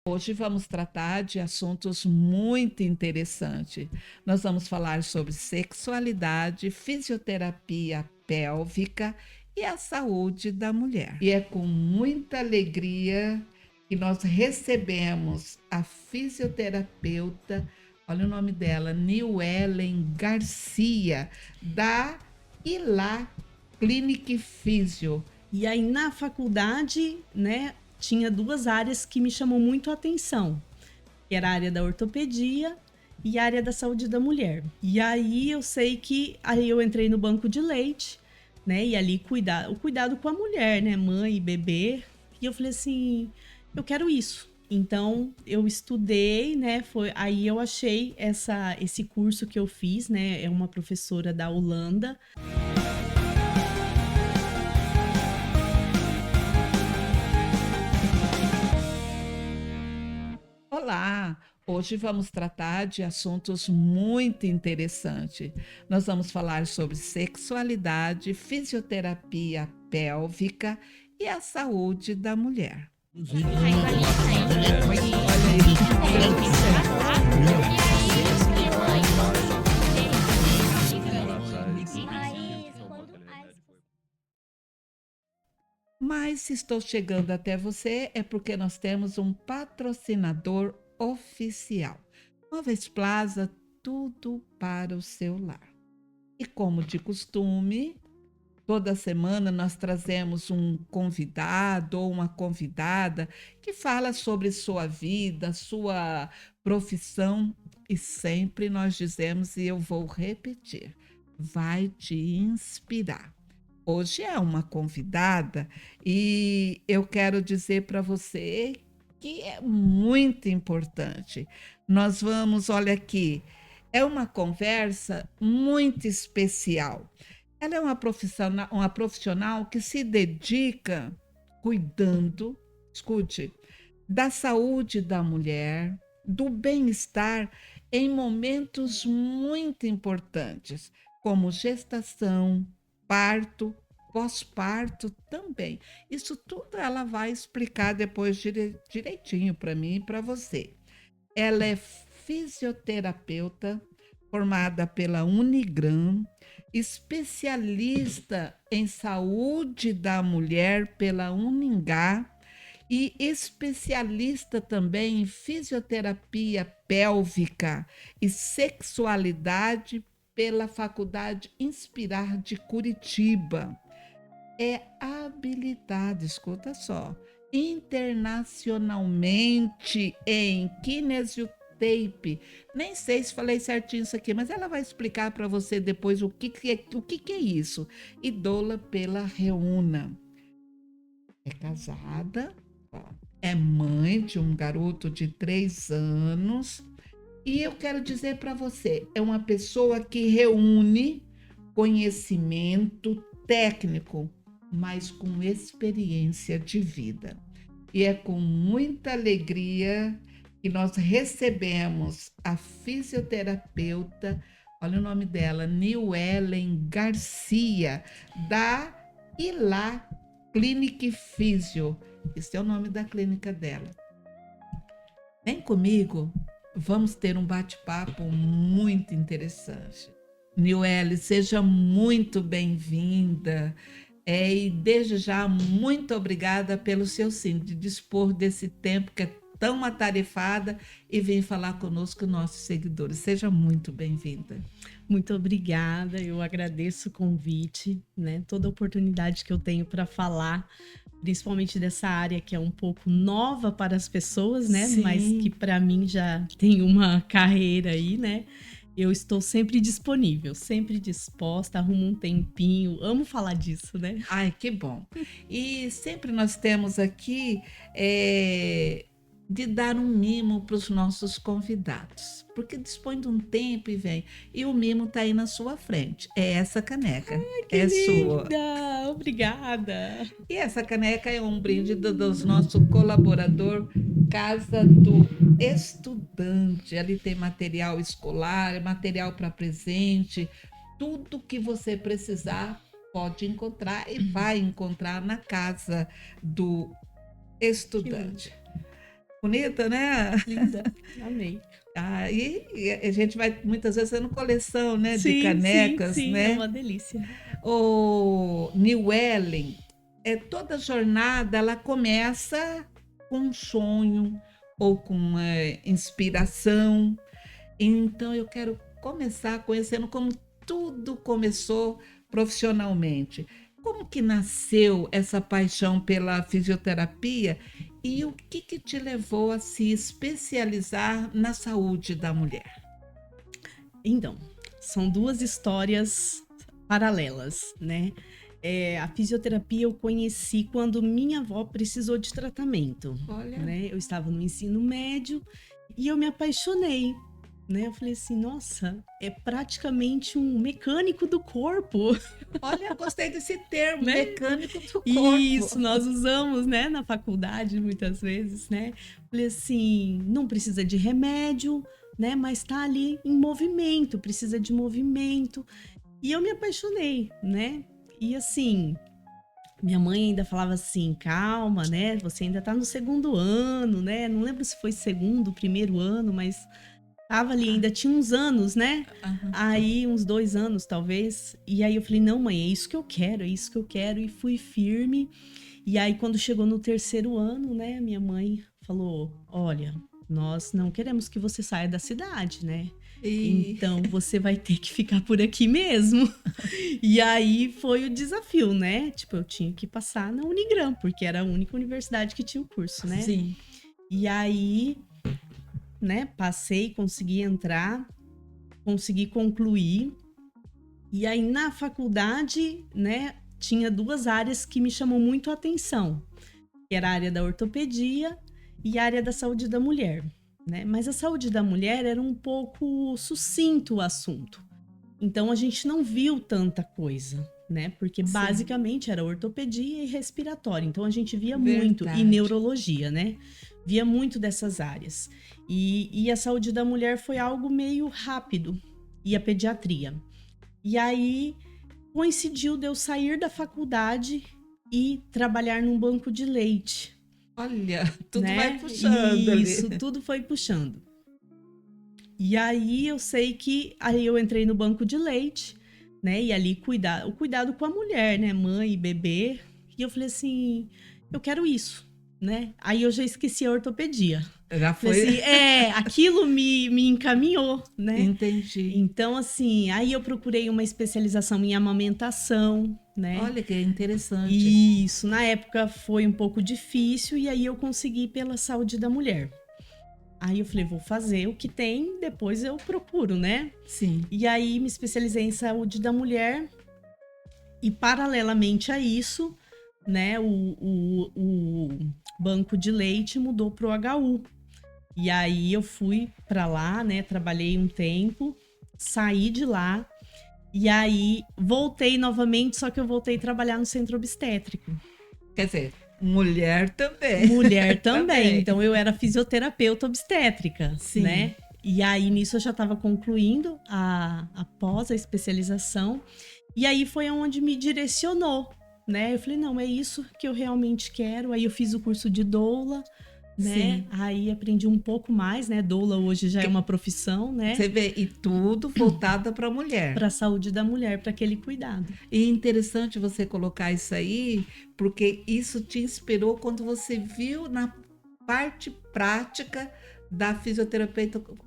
Hoje vamos tratar de assuntos muito interessantes. Nós vamos falar sobre sexualidade, fisioterapia pélvica e a saúde da mulher. E é com muita alegria que nós recebemos a fisioterapeuta, olha o nome dela, Nilellen Garcia, da Ilá Clinic Físio. E aí na faculdade, né, tinha duas áreas que me chamou muito a atenção, que era a área da ortopedia e a área da saúde da mulher. E aí eu sei que aí eu entrei no banco de leite, né, e ali o cuidado com a mulher, né, mãe e bebê. E eu falei assim, eu quero isso. Então eu estudei, né, aí eu achei esse curso que eu fiz, né, é uma professora da Holanda. Olá! Hoje vamos tratar de assuntos muito interessantes. Nós vamos falar sobre sexualidade, fisioterapia pélvica e a saúde da mulher. Mas se estou chegando até você é porque nós temos um patrocinador oficial. Móveis Plaza, tudo para o seu lar. E como de costume, toda semana nós trazemos um convidado ou uma convidada que fala sobre sua vida, sua profissão e sempre nós dizemos, e eu vou repetir, vai te inspirar. Hoje é uma convidada e eu quero dizer para você que é muito importante. Nós vamos, olha aqui, é uma conversa muito especial. Ela é uma profissional que se dedica cuidando, escute, da saúde da mulher, do bem-estar em momentos muito importantes, como gestação, parto, pós-parto também. Isso tudo ela vai explicar depois direitinho para mim e para você. Ela é fisioterapeuta formada pela Unigram, especialista em saúde da mulher pela Uningá e especialista também em fisioterapia pélvica e sexualidade pela Faculdade Inspirar de Curitiba. É habilitada, escuta só, internacionalmente em kinesiotape. Nem sei se falei certinho isso aqui, mas ela vai explicar para você depois o que é isso. E doula pela Reúna. É casada, ó, é mãe de um garoto de 3 anos. E eu quero dizer para você, é uma pessoa que reúne conhecimento técnico, mas com experiência de vida. E é com muita alegria que nós recebemos a fisioterapeuta, olha o nome dela, Nilellen Garcia, da Ilá Clinic Físio. Esse é o nome da clínica dela. Vem comigo, vamos ter um bate-papo muito interessante. Nilellen, seja muito bem-vinda. E desde já, muito obrigada pelo seu sim, de dispor desse tempo que é tão atarefada e vir falar conosco, nossos seguidores. Seja muito bem-vinda. Muito obrigada, eu agradeço o convite, né? Toda a oportunidade que eu tenho para falar, principalmente dessa área que é um pouco nova para as pessoas, né? Sim. Mas que para mim já tem uma carreira aí, né? Eu estou sempre disponível, sempre disposta, arrumo um tempinho, amo falar disso, né? Ai, que bom. E sempre nós temos aqui de dar um mimo para os nossos convidados, porque dispõe de um tempo e vem. E o mimo está aí na sua frente. É essa caneca. Ai, que é linda! sua. Obrigada! E essa caneca é um brinde dos nosso colaborador Casa do Estudante. Ali tem material escolar, material para presente, tudo que você precisar pode encontrar e vai encontrar na Casa do Estudante. Bonita, né? Linda. Amei. E a gente vai muitas vezes fazendo coleção, né, de Sim, sim, canecas, sim, é né? uma delícia. O New Ellen, toda jornada ela começa com um sonho ou com uma inspiração. Então eu quero começar conhecendo como tudo começou profissionalmente. Como que nasceu essa paixão pela fisioterapia e o que te levou a se especializar na saúde da mulher? Então, são duas histórias paralelas, né? A fisioterapia eu conheci quando minha avó precisou de tratamento, Olha, né? Eu estava no ensino médio e eu me apaixonei, né? Eu falei assim, nossa, é praticamente um mecânico do corpo, olha, gostei desse termo, né? mecânico do corpo. Isso, nós usamos, né, na faculdade muitas vezes, né? Falei assim, não precisa de remédio, né? Mas tá ali em movimento, precisa de movimento. E eu me apaixonei, né? E assim, minha mãe ainda falava assim, calma, né? Você ainda tá no segundo ano, né? Não lembro se foi segundo, primeiro ano, mas tava ali, ainda tinha uns anos, né? Aham. Aí, uns 2 anos, talvez. E aí eu falei, não, mãe, é isso que eu quero, é isso que eu quero. E fui firme. E aí, quando chegou no terceiro ano, né? Minha mãe falou, olha, nós não queremos que você saia da cidade, né? E Então, você vai ter que ficar por aqui mesmo. E aí, foi o desafio, né? Tipo, eu tinha que passar na Unigran, porque era a única universidade que tinha o curso, né? sim, E aí, né, passei, consegui entrar, consegui concluir. E aí na faculdade, né, tinha duas áreas que me chamam muito a atenção, que era a área da ortopedia e a área da saúde da mulher, né? Mas a saúde da mulher era um pouco sucinto o assunto. Então a gente não viu tanta coisa, né? Porque sim, basicamente era ortopedia e respiratório. Então a gente via muito, e verdade. neurologia, né? Via muito dessas áreas. E a saúde da mulher foi algo meio rápido, e a pediatria. E aí coincidiu de eu sair da faculdade e trabalhar num banco de leite, Olha, tudo vai né? puxando Isso, ali. tudo foi puxando. E aí eu sei que aí eu entrei no banco de leite, né? E ali o cuidado com a mulher, né? Mãe e bebê. E eu falei assim, eu quero isso, né? Aí eu já esqueci a ortopedia. Já Falei foi. assim, aquilo me encaminhou, né? Entendi. Então, assim, aí eu procurei uma especialização em amamentação, né? Olha que interessante. Isso, na época foi um pouco difícil e aí eu consegui pela saúde da mulher. Aí eu falei, vou fazer o que tem, depois eu procuro, né? Sim. E aí me especializei em saúde da mulher e paralelamente a isso, né, o banco de leite mudou pro HU. E aí eu fui para lá, né, trabalhei um tempo, saí de lá e aí voltei novamente, só que eu voltei a trabalhar no centro obstétrico. Quer dizer, mulher também. Mulher também. Também. Então eu era fisioterapeuta obstétrica, Sim. né? E aí nisso eu já estava concluindo após a especialização. E aí foi onde me direcionou, né? Eu falei, não, é isso que eu realmente quero. Aí eu fiz o curso de doula, né? Sim. Aí aprendi um pouco mais, né? Doula hoje já é uma profissão, né? Você vê, e tudo voltado para a mulher. Para a saúde da mulher, para aquele cuidado. E é interessante você colocar isso aí, porque isso te inspirou quando você viu na parte prática da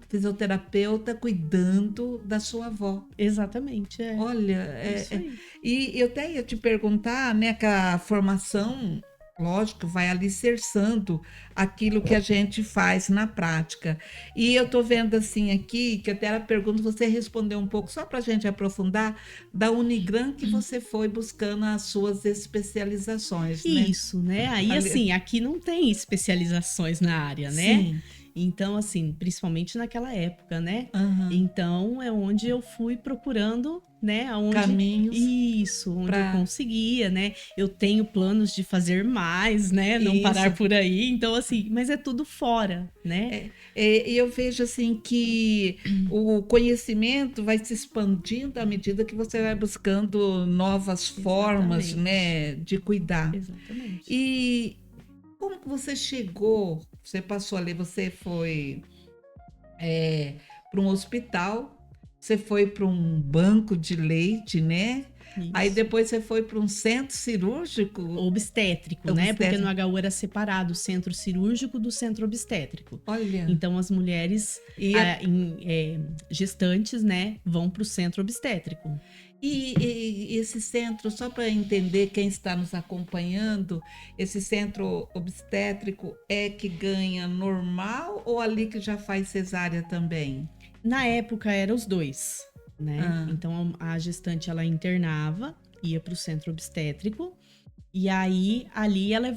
fisioterapeuta cuidando da sua avó. Exatamente, é. Olha, Isso aí. e eu até ia te perguntar, né, que a formação, lógico, vai alicerçando aquilo que a gente faz na prática. E eu tô vendo assim aqui, que até a pergunta você respondeu um pouco, só para a gente aprofundar, da Unigran que você foi buscando as suas especializações, né? Isso, né? Aí, Ali- assim, aqui não tem especializações na área, né? Sim. Então, assim, principalmente naquela época, né? Aham. Então, é onde eu fui procurando, né? Aonde... Caminhos Isso, onde pra- eu conseguia, né? Eu tenho planos de fazer mais, né? Não Isso. parar por aí. Então, assim, mas é tudo fora, né? E eu vejo assim que o conhecimento vai se expandindo à medida que você vai buscando novas formas, Exatamente. né, de cuidar. Exatamente. E Como que você chegou? Você passou ali, você foi para um hospital, você foi para um banco de leite, né? Aí Isso. depois você foi para um centro cirúrgico Obstétrico, né? Porque no obstétrico. HU era separado o centro cirúrgico do centro obstétrico. Olha, Então, as mulheres e, gestantes, né, vão para o centro obstétrico. e esse centro, só para entender quem está nos acompanhando, esse centro obstétrico é que ganha normal ou ali que já faz cesárea também? Na época, eram os dois, né? Ah, Então, a gestante, ela internava, ia para o centro obstétrico, e aí, ali, ela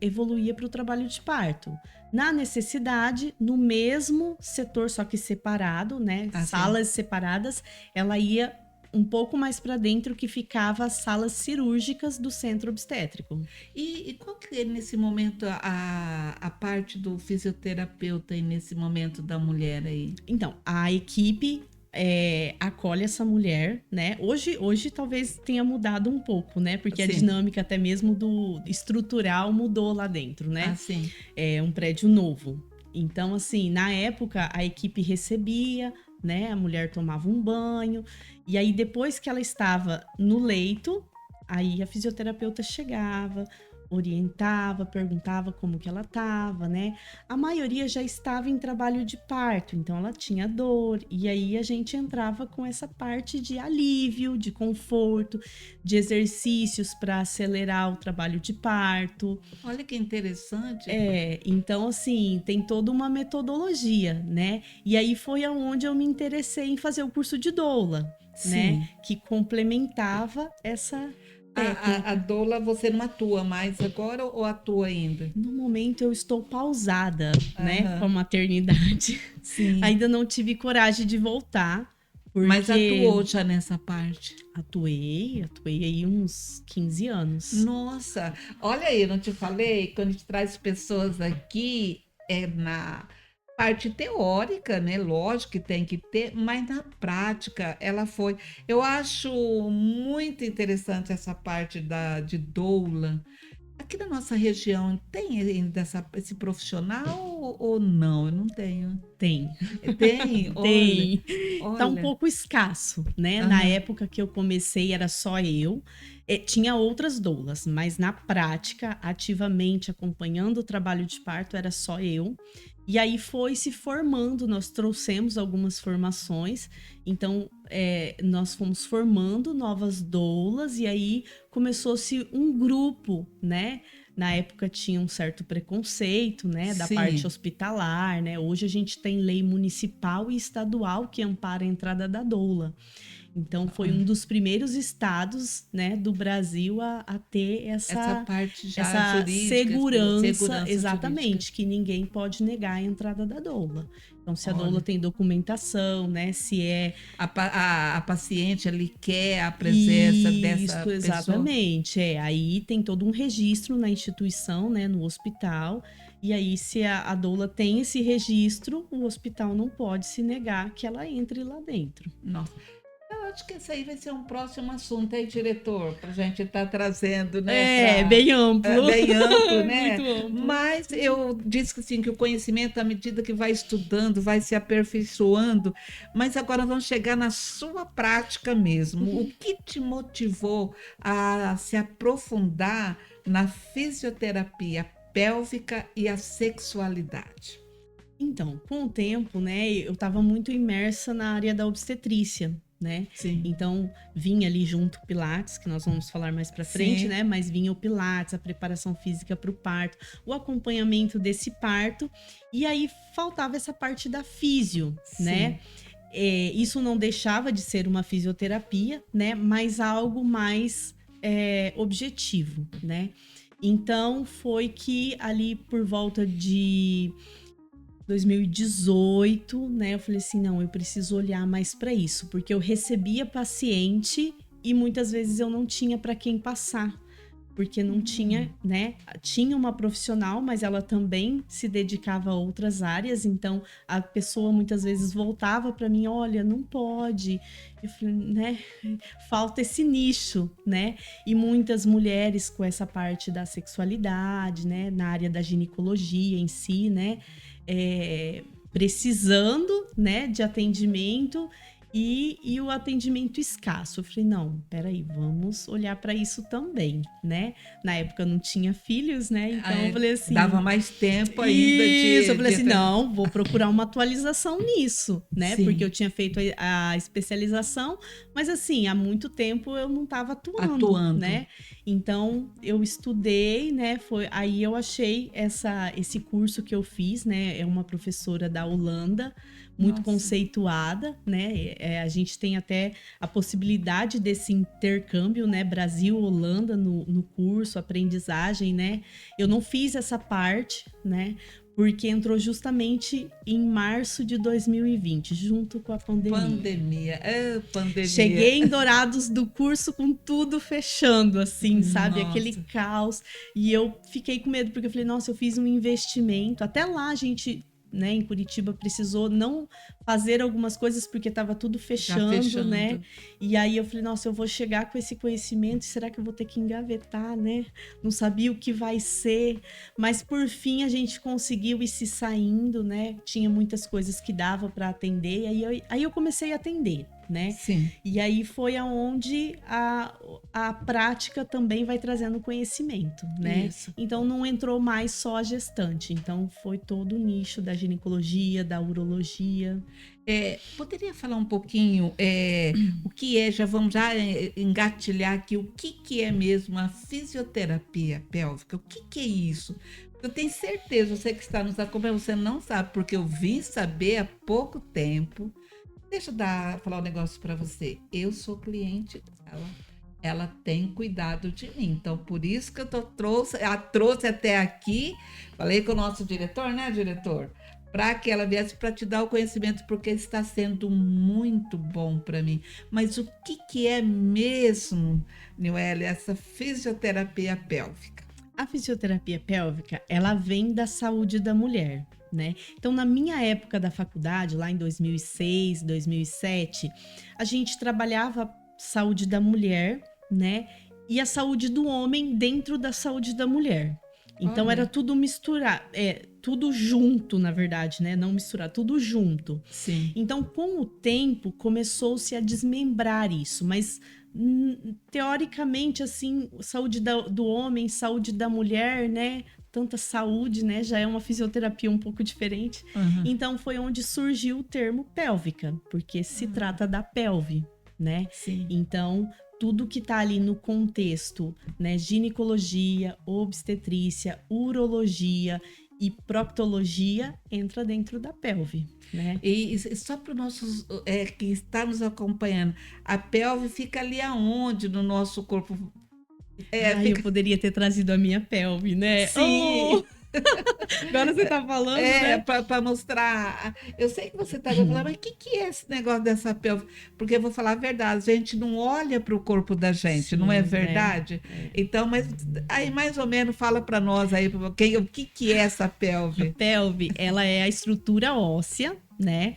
evoluía para o trabalho de parto. Na necessidade, no mesmo setor, só que separado, né? sim. Salas separadas, ela ia um pouco mais para dentro, que ficava as salas cirúrgicas do centro obstétrico. E qual que é nesse momento a parte do fisioterapeuta aí nesse momento da mulher aí? Então, a equipe acolhe essa mulher, né? Hoje talvez tenha mudado um pouco, né? Porque a Sim, dinâmica até mesmo do estrutural mudou lá dentro, né? assim. É um prédio novo. Então, assim, na época a equipe recebia, né? A mulher tomava um banho, e aí depois que ela estava no leito, aí a fisioterapeuta chegava, orientava, perguntava como que ela estava, né? A maioria já estava em trabalho de parto, então ela tinha dor, e aí a gente entrava com essa parte de alívio, de conforto, de exercícios para acelerar o trabalho de parto. Olha que interessante. Então, assim, tem toda uma metodologia, né? E aí foi aonde eu me interessei em fazer o curso de doula, né? Sim. Que complementava essa A técnica. doula você não atua mais agora ou atua ainda? No momento eu estou pausada, né, com a Aham, maternidade. sim. Ainda não tive coragem de voltar, Mas porque atuou já nessa parte. atuei aí uns 15 anos. Nossa, olha aí, eu não te falei, quando a gente traz pessoas aqui, é na parte teórica, né? Lógico que tem que ter, mas na prática ela foi. Eu acho muito interessante essa parte de doula. Aqui na nossa região tem ainda esse profissional ou não? Eu não tenho. Tem. Tem? Olha, Tem. Tá um olha. pouco escasso, né? Na Aham, época que eu comecei era só eu. Tinha outras doulas, mas na prática, ativamente acompanhando o trabalho de parto, era só eu. E aí foi se formando, nós trouxemos algumas formações, então nós fomos formando novas doulas, e aí começou-se um grupo, né? Na época tinha um certo preconceito, né, da parte sim. hospitalar, né? Hoje a gente tem lei municipal e estadual que ampara a entrada da doula. Então foi um dos primeiros estados, né, do Brasil a ter Essa essa parte já essa jurídica, segurança, segurança jurídica. exatamente, que ninguém pode negar a entrada da doula. Então, se a doula Olha, tem documentação, né, se é a paciente ali quer a presença dessa isso, pessoa. exatamente. Aí tem todo um registro na instituição, né, no hospital. E aí, se a doula tem esse registro, o hospital não pode se negar que ela entre lá dentro. Nossa, eu acho que esse aí vai ser um próximo assunto, aí, diretor, para a gente estar trazendo, né, É, para bem amplo. bem amplo, né? Muito amplo. Mas eu disse que sim, que o conhecimento, à medida que vai estudando, vai se aperfeiçoando. Mas agora vamos chegar na sua prática mesmo. O que te motivou a se aprofundar na fisioterapia pélvica e a sexualidade? Então, com o tempo, né, eu estava muito imersa na área da obstetrícia, né? Sim, Então, vinha ali junto o Pilates, que nós vamos falar mais pra frente, sim, né? Mas vinha o Pilates, a preparação física para o parto, o acompanhamento desse parto, e aí faltava essa parte da físio, né? sim. Isso não deixava de ser uma fisioterapia, né? Mas algo mais objetivo, né? Então, foi que ali por volta de 2018, né? Eu falei assim, não, eu preciso olhar mais para isso, porque eu recebia paciente e muitas vezes eu não tinha para quem passar, porque não tinha, né? Tinha uma profissional, mas ela também se dedicava a outras áreas, então a pessoa muitas vezes voltava para mim, olha, não pode. Eu falei, né? Falta esse nicho, né? E muitas mulheres com essa parte da sexualidade, né? Na área da ginecologia em si, né? Precisando, né? De atendimento. E o atendimento escasso. Eu falei, não, peraí, vamos olhar para isso também, né? Na época eu não tinha filhos, né? Então eu falei assim... Dava mais tempo ainda Isso, eu falei assim, não, vou procurar uma atualização nisso, né? Sim. Porque eu tinha feito a especialização, mas assim, há muito tempo eu não estava atuando, né? Então eu estudei, né? Aí eu achei esse curso que eu fiz, né? É uma professora da Holanda, muito conceituada, né? A gente tem até a possibilidade desse intercâmbio, né? Brasil-Holanda no curso, aprendizagem, né? Eu não fiz essa parte, né? Porque entrou justamente em março de 2020, junto com a pandemia. Pandemia. Cheguei em Dourados do curso com tudo fechando, assim, sabe? Aquele caos. E eu fiquei com medo, porque eu falei, nossa, eu fiz um investimento. Até lá a gente... né, em Curitiba precisou não fazer algumas coisas porque estava tudo fechando, né? E aí eu falei, nossa, eu vou chegar com esse conhecimento, será que eu vou ter que engavetar, né? Não sabia o que vai ser, mas por fim a gente conseguiu ir se saindo, né? Tinha muitas coisas que dava para atender, e aí eu comecei a atender, né? Sim. E aí foi aonde a prática também vai trazendo conhecimento, né? Isso. Então não entrou mais só a gestante, então foi todo o nicho da ginecologia, da urologia. Poderia falar um pouquinho o que já vamos engatilhar aqui, o que é mesmo a fisioterapia pélvica? O que é isso? Eu tenho certeza, você que está nos acompanhando, você não sabe, porque eu vim saber há pouco tempo. Deixa eu falar um negócio para você. Eu sou cliente dela. Ela tem cuidado de mim. Então, por isso que eu trouxe até aqui. Falei com o nosso diretor, né, diretor? Para que ela viesse para te dar o conhecimento, porque está sendo muito bom para mim. Mas o que é mesmo, Niueli, essa fisioterapia pélvica? A fisioterapia pélvica, ela vem da saúde da mulher, né? Então, na minha época da faculdade, lá em 2006, 2007, a gente trabalhava saúde da mulher, né? E a saúde do homem dentro da saúde da mulher. Então, Olha. era tudo misturado, tudo junto, na verdade, né? Não misturar, tudo junto. Sim. Então, com o tempo, começou-se a desmembrar isso, mas teoricamente, assim, saúde do homem, saúde da mulher, né? Tanta saúde, né? Já é uma fisioterapia um pouco diferente. Uhum. Então, foi onde surgiu o termo pélvica, porque se trata da pelve, né? Sim. Então, tudo que tá ali no contexto, né? Ginecologia, obstetrícia, urologia e proctologia entra dentro da pelve, né? E só para os nossos que está nos acompanhando, a pelve fica ali aonde no nosso corpo? Eu poderia ter trazido a minha pelve, né? Sim. Oh! Agora você tá falando, né? Para mostrar. Eu sei que você está falando, mas o que é esse negócio dessa pelve? Porque eu vou falar a verdade, a gente não olha para o corpo da gente, não é verdade? Então, mas aí mais ou menos fala para nós aí, o que é essa pelve? A pelve, ela é a estrutura óssea, né?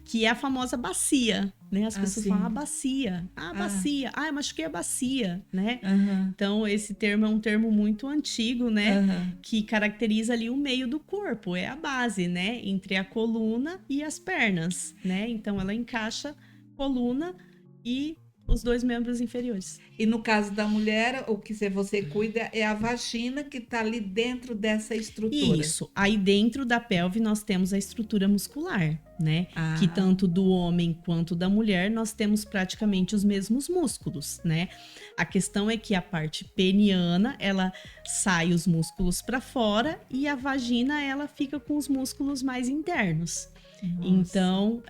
Que é a famosa bacia, né? As pessoas falam, bacia. Bacia. Eu machuquei a bacia, né? Uhum. Então, esse termo é um termo muito antigo, né? Uhum. Que caracteriza ali o meio do corpo. É a base, né? Entre a coluna e as pernas, né? Então, ela encaixa coluna e os dois membros inferiores. E no caso da mulher, o que você cuida é a vagina que está ali dentro dessa estrutura. Isso. Aí dentro da pelve nós temos a estrutura muscular, né? Que tanto do homem quanto da mulher nós temos praticamente os mesmos músculos, né? A questão é que a parte peniana, ela sai os músculos para fora e a vagina, ela fica com os músculos mais internos. Nossa. Então,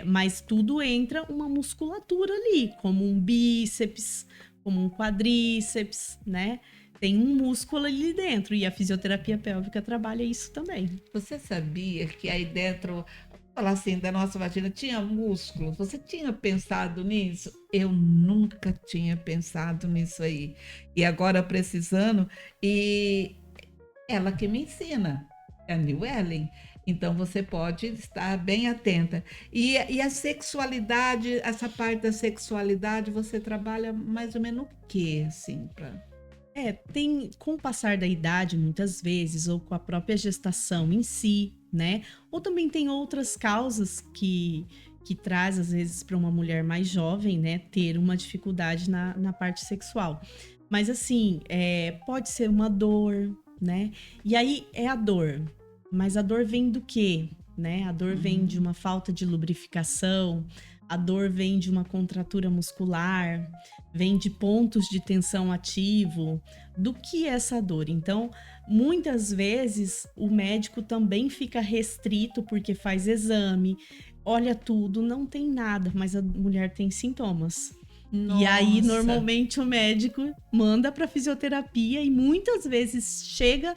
mas tudo entra uma musculatura ali, como um bíceps, como um quadríceps, né? Tem um músculo ali dentro e a fisioterapia pélvica trabalha isso também. Você sabia que aí dentro, falar assim, da nossa vagina, tinha músculos? Você tinha pensado nisso? Eu nunca tinha pensado nisso aí. E agora precisando, e ela que me ensina, é a New Ellen. Então você pode estar bem atenta. E a sexualidade, essa parte da sexualidade, você trabalha mais ou menos o quê, assim, para... Tem, com o passar da idade, muitas vezes, ou com a própria gestação em si, né? Ou também tem outras causas que traz, às vezes, para uma mulher mais jovem, né, ter uma dificuldade na parte sexual. Mas, assim, pode ser uma dor, né? E aí é a dor. Mas a dor vem do quê? Né? A dor vem de uma falta de lubrificação, a dor vem de uma contratura muscular, vem de pontos de tensão ativo. Do que é essa dor? Então, muitas vezes o médico também fica restrito porque faz exame, olha tudo, não tem nada, mas a mulher tem sintomas. Nossa. E aí, normalmente, o médico manda para fisioterapia e muitas vezes chega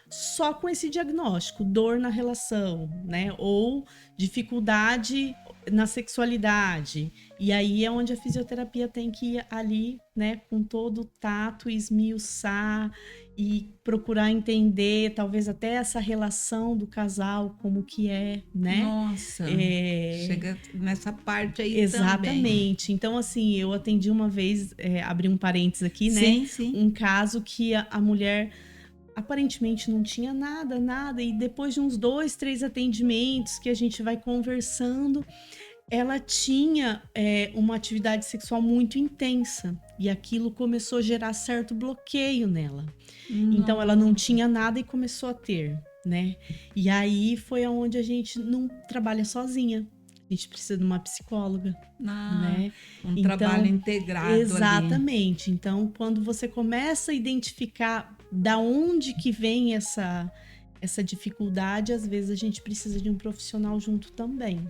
só com esse diagnóstico, dor na relação, né? Ou dificuldade na sexualidade. E aí é onde a fisioterapia tem que ir ali, né, com todo o tato, esmiuçar e procurar entender, talvez até essa relação do casal, como que é, né? Nossa, chega nessa parte aí Exatamente. também. Então, assim, eu atendi uma vez, abri um parênteses aqui, né? Sim, sim. Um caso que a mulher aparentemente não tinha nada, e depois de uns 2, 3 atendimentos que a gente vai conversando, ela tinha uma atividade sexual muito intensa, e aquilo começou a gerar certo bloqueio nela. Então ela não tinha nada e começou a ter, né? E aí foi aonde a gente não trabalha sozinha. A gente precisa de uma psicóloga, né? Um trabalho integrado. Exatamente. Ali. Então, quando você começa a identificar da onde que vem essa dificuldade, às vezes a gente precisa de um profissional junto também.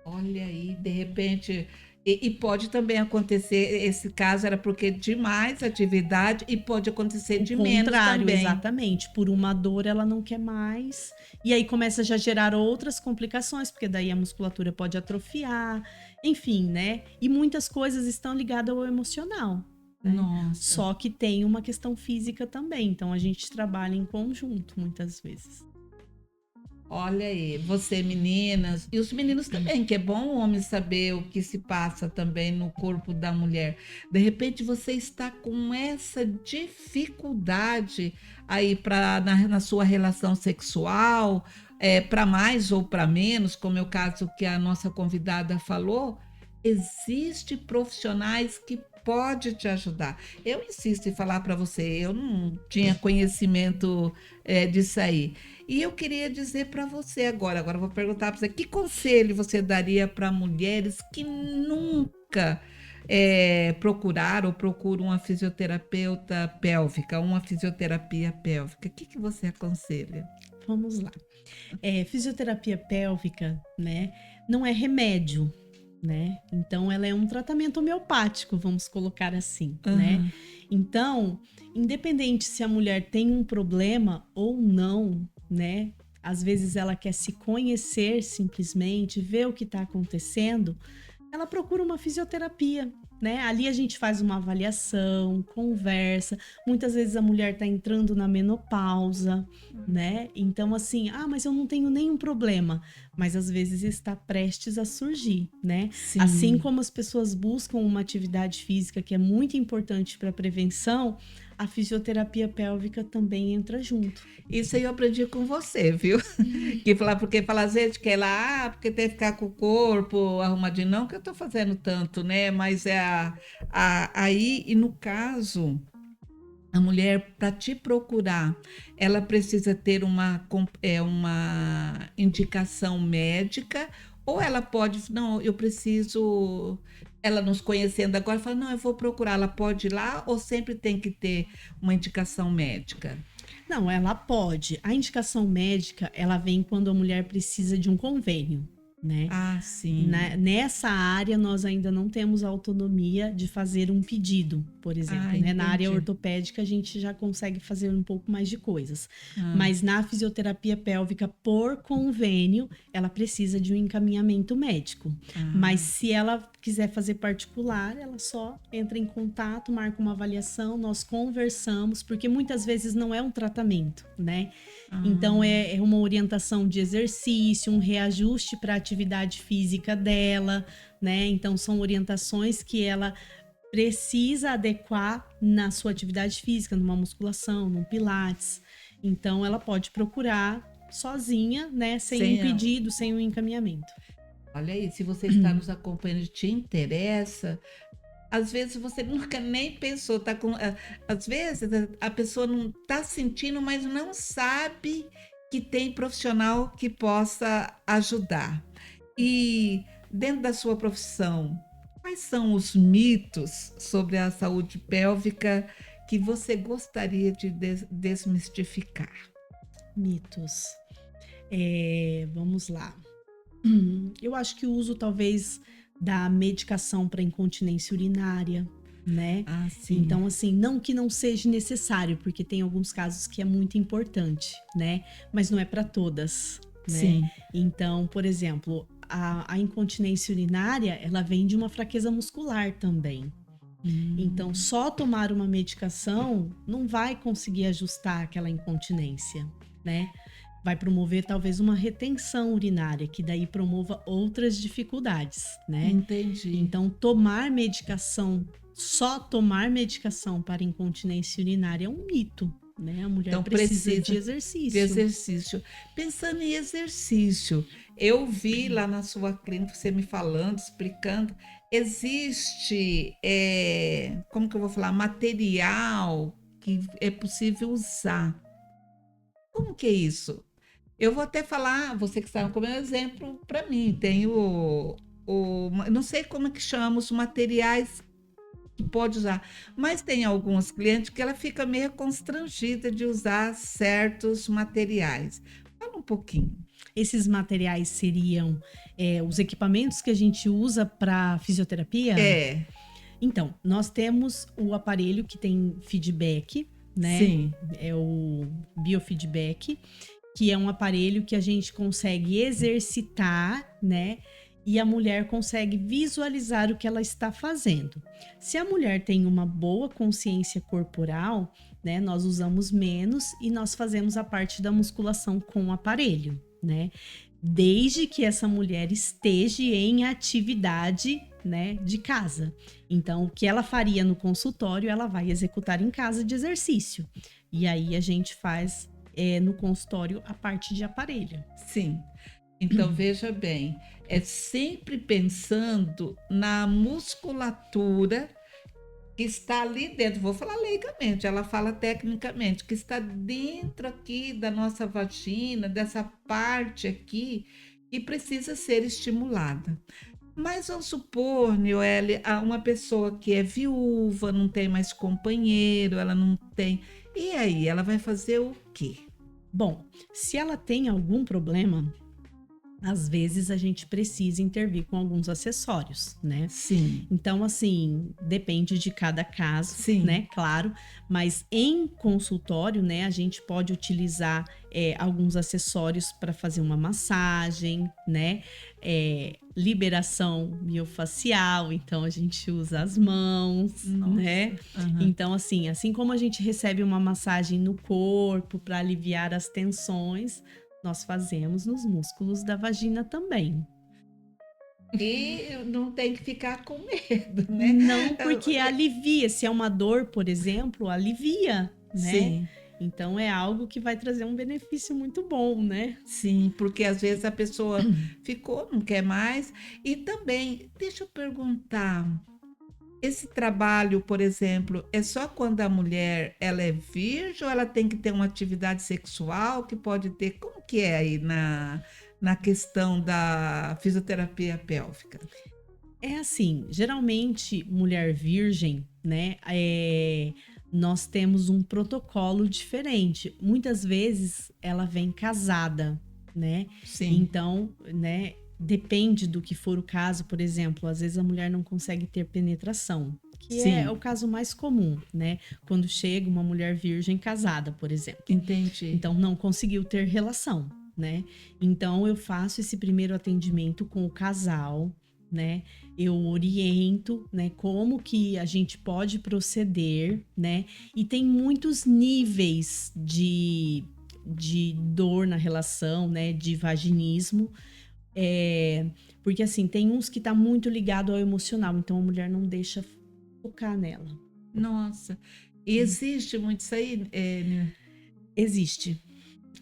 Olha aí, de repente... E pode também acontecer, esse caso era porque de mais atividade e pode acontecer de menos também. Exatamente. Por uma dor ela não quer mais. E aí começa já a gerar outras complicações, porque daí a musculatura pode atrofiar. Enfim, né? E muitas coisas estão ligadas ao emocional. Né? Nossa. Só que tem uma questão física também. Então a gente trabalha em conjunto muitas vezes. Olha aí, você meninas, e os meninos também, que é bom o homem saber o que se passa também no corpo da mulher. De repente você está com essa dificuldade aí na sua relação sexual, para mais ou para menos, como é o caso que a nossa convidada falou, existem profissionais que pode te ajudar. Eu insisto em falar para você, eu não tinha conhecimento disso aí. E eu queria dizer para você agora eu vou perguntar para você, que conselho você daria para mulheres que nunca procuraram ou procuram uma fisioterapeuta pélvica, uma fisioterapia pélvica? O que você aconselha? Vamos lá. Fisioterapia pélvica, né, não é remédio, né? Então, ela é um tratamento homeopático, vamos colocar assim, né? Então, independente se a mulher tem um problema ou não, né? Às vezes ela quer se conhecer simplesmente, ver o que está acontecendo, ela procura uma fisioterapia, né? Ali a gente faz uma avaliação, conversa. Muitas vezes a mulher tá entrando na menopausa, né? Então, assim, mas eu não tenho nenhum problema. Mas às vezes está prestes a surgir, né? Sim. Assim como as pessoas buscam uma atividade física que é muito importante para a prevenção, a fisioterapia pélvica também entra junto. Isso aí eu aprendi com você, viu? Porque fala, gente, que ela, porque tem que ficar com o corpo arrumadinho, não que eu tô fazendo tanto, né? Mas aí, e no caso, a mulher, para te procurar, ela precisa ter uma indicação médica, ou ela pode, não, eu preciso... Ela nos conhecendo agora, fala, não, eu vou procurar, ela pode ir lá ou sempre tem que ter uma indicação médica? Não, ela pode. A indicação médica, ela vem quando a mulher precisa de um convênio, né? Ah, sim. Nessa área, nós ainda não temos autonomia de fazer um pedido, por exemplo, Ah, né? Na área entendi. ortopédica, a gente já consegue fazer um pouco mais de coisas. Ah, Mas na fisioterapia pélvica, por convênio, ela precisa de um encaminhamento médico. Mas ah, se ela quiser fazer particular, ela só entra em contato, marca uma avaliação, nós conversamos, porque muitas vezes não é um tratamento, né? Então, ah. é uma orientação de exercício, um reajuste para a atividade física dela, né? Então, são orientações que ela precisa adequar na sua atividade física, numa musculação, num pilates. Então, ela pode procurar sozinha, né? Sem um Sem a- pedido, sem um encaminhamento. Olha aí, se você está nos acompanhando e te interessa, às vezes você nunca nem pensou, tá com, às vezes a pessoa não está sentindo, mas não sabe que tem profissional que possa ajudar. E dentro da sua profissão, quais são os mitos sobre a saúde pélvica que você gostaria de desmistificar? Mitos. Vamos lá. Eu acho que o uso, talvez, da medicação para incontinência urinária, né? Ah, sim, Então, assim, não que não seja necessário, porque tem alguns casos que é muito importante, né? Mas não é para todas, né? sim. Então, por exemplo, a incontinência urinária, ela vem de uma fraqueza muscular também. Então, Hum, só tomar uma medicação não vai conseguir ajustar aquela incontinência, né? Vai promover talvez uma retenção urinária, que daí promova outras dificuldades, né? entendi. Então, tomar medicação, só tomar medicação para incontinência urinária é um mito, né? A mulher Então precisa de precisa de exercício. exercício. Pensando em exercício, eu vi lá na sua clínica você me falando, explicando, existe, como que eu vou falar, material que é possível usar. Como que é isso? Eu vou até falar, você que está como exemplo para mim, tem não sei como é que chama os materiais que pode usar. Mas tem alguns clientes que ela fica meio constrangida de usar certos materiais. Fala um pouquinho. Esses materiais seriam os equipamentos que a gente usa para fisioterapia? É, Então, nós temos o aparelho que tem feedback, né? sim. É o biofeedback, que é um aparelho que a gente consegue exercitar, né? E a mulher consegue visualizar o que ela está fazendo. Se a mulher tem uma boa consciência corporal, né? Nós usamos menos e nós fazemos a parte da musculação com o aparelho, né? Desde que essa mulher esteja em atividade, né, de casa. Então, o que ela faria no consultório, ela vai executar em casa de exercício. E aí a gente faz no consultório a parte de aparelho. Sim. Então, veja bem, é sempre pensando na musculatura que está ali dentro. Vou falar leigamente, ela fala tecnicamente, que está dentro aqui da nossa vagina, dessa parte aqui, e precisa ser estimulada. Mas vamos supor, Noelle, uma pessoa que é viúva, não tem mais companheiro, ela não tem. E aí, ela vai fazer o quê? Bom, se ela tem algum problema, às vezes a gente precisa intervir com alguns acessórios, né? Sim, Então, assim, depende de cada caso, sim. né? Claro, mas em consultório, né, a gente pode utilizar alguns acessórios para fazer uma massagem, né? Liberação miofacial, então a gente usa as mãos, né? Nossa. Aham. Então, assim como a gente recebe uma massagem no corpo para aliviar as tensões, nós fazemos nos músculos da vagina também. E não tem que ficar com medo, né? Não, porque alivia. Se é uma dor, por exemplo, alivia, né? Sim, Então é algo que vai trazer um benefício muito bom, né? sim, porque às vezes a pessoa ficou, não quer mais. E também, deixa eu perguntar, esse trabalho, por exemplo, é só quando a mulher ela é virgem ou ela tem que ter uma atividade sexual que pode ter? Como que é aí na questão da fisioterapia pélvica? É assim, geralmente mulher virgem, né? Nós temos um protocolo diferente. Muitas vezes ela vem casada, né? Sim. Então, né? depende do que for o caso, por exemplo, às vezes a mulher não consegue ter penetração, que Sim. é o caso mais comum, né? Quando chega uma mulher virgem casada, por exemplo. Entendi. Então, não conseguiu ter relação, né? Então, eu faço esse primeiro atendimento com o casal, né? Eu oriento, né? Como que a gente pode proceder, né? E tem muitos níveis de dor na relação, né? De vaginismo. Porque, assim, tem uns que tá muito ligado ao emocional. Então, a mulher não deixa focar nela. Nossa. E existe muito isso aí, Nina? Existe.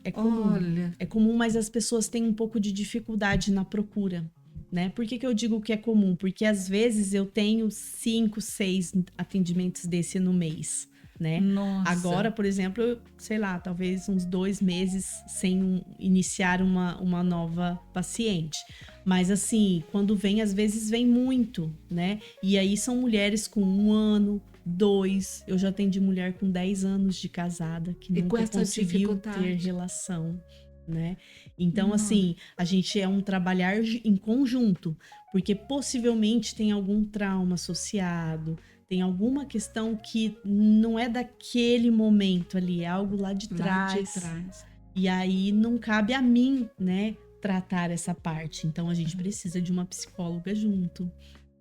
É comum. Olha. É comum, mas as pessoas têm um pouco de dificuldade na procura, né? Por que eu digo que é comum? Porque às vezes eu tenho 5, 6 atendimentos desse no mês, né? Nossa. Agora, por exemplo, sei lá, talvez uns 2 meses sem iniciar uma nova paciente. Mas assim, quando vem, às vezes vem muito, né? E aí são mulheres com 1 ano, 2. Eu já atendi mulher com 10 anos de casada que E com nunca essa conseguiu ter dificuldade? relação, né? Então, Nossa. assim, a gente é um trabalhar em conjunto, porque possivelmente tem algum trauma associado, tem alguma questão que não é daquele momento ali, é algo lá de trás. Lá de trás. E aí não cabe a mim, né, tratar essa parte. Então a gente precisa de uma psicóloga junto,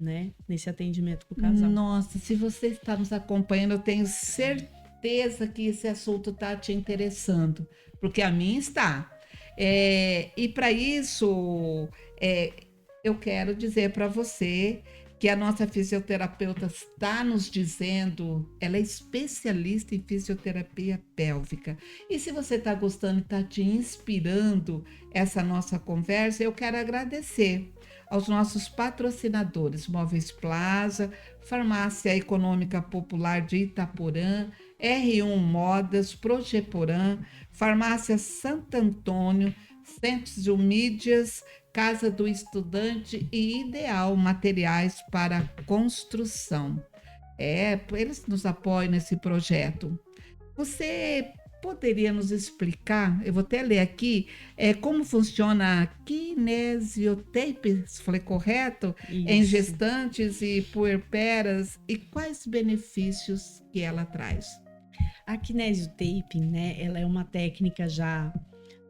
né, nesse atendimento com o casal. Nossa, se você está nos acompanhando, eu tenho certeza que esse assunto está te interessando, porque a mim está. E para isso, eu quero dizer para você que a nossa fisioterapeuta está nos dizendo, ela é especialista em fisioterapia pélvica. E se você está gostando e está te inspirando essa nossa conversa, eu quero agradecer aos nossos patrocinadores, Móveis Plaza, Farmácia Econômica Popular de Itaporã, R1 Modas, Progeporã, Farmácia Santo Antônio, Centros Mídias, Casa do Estudante e Ideal Materiais para Construção. Eles nos apoiam nesse projeto. Você poderia nos explicar, eu vou até ler aqui, como funciona a kinesiotape, se falei correto, em Isso. gestantes e puerperas e quais benefícios que ela traz? A kinesiotaping, né, ela é uma técnica já,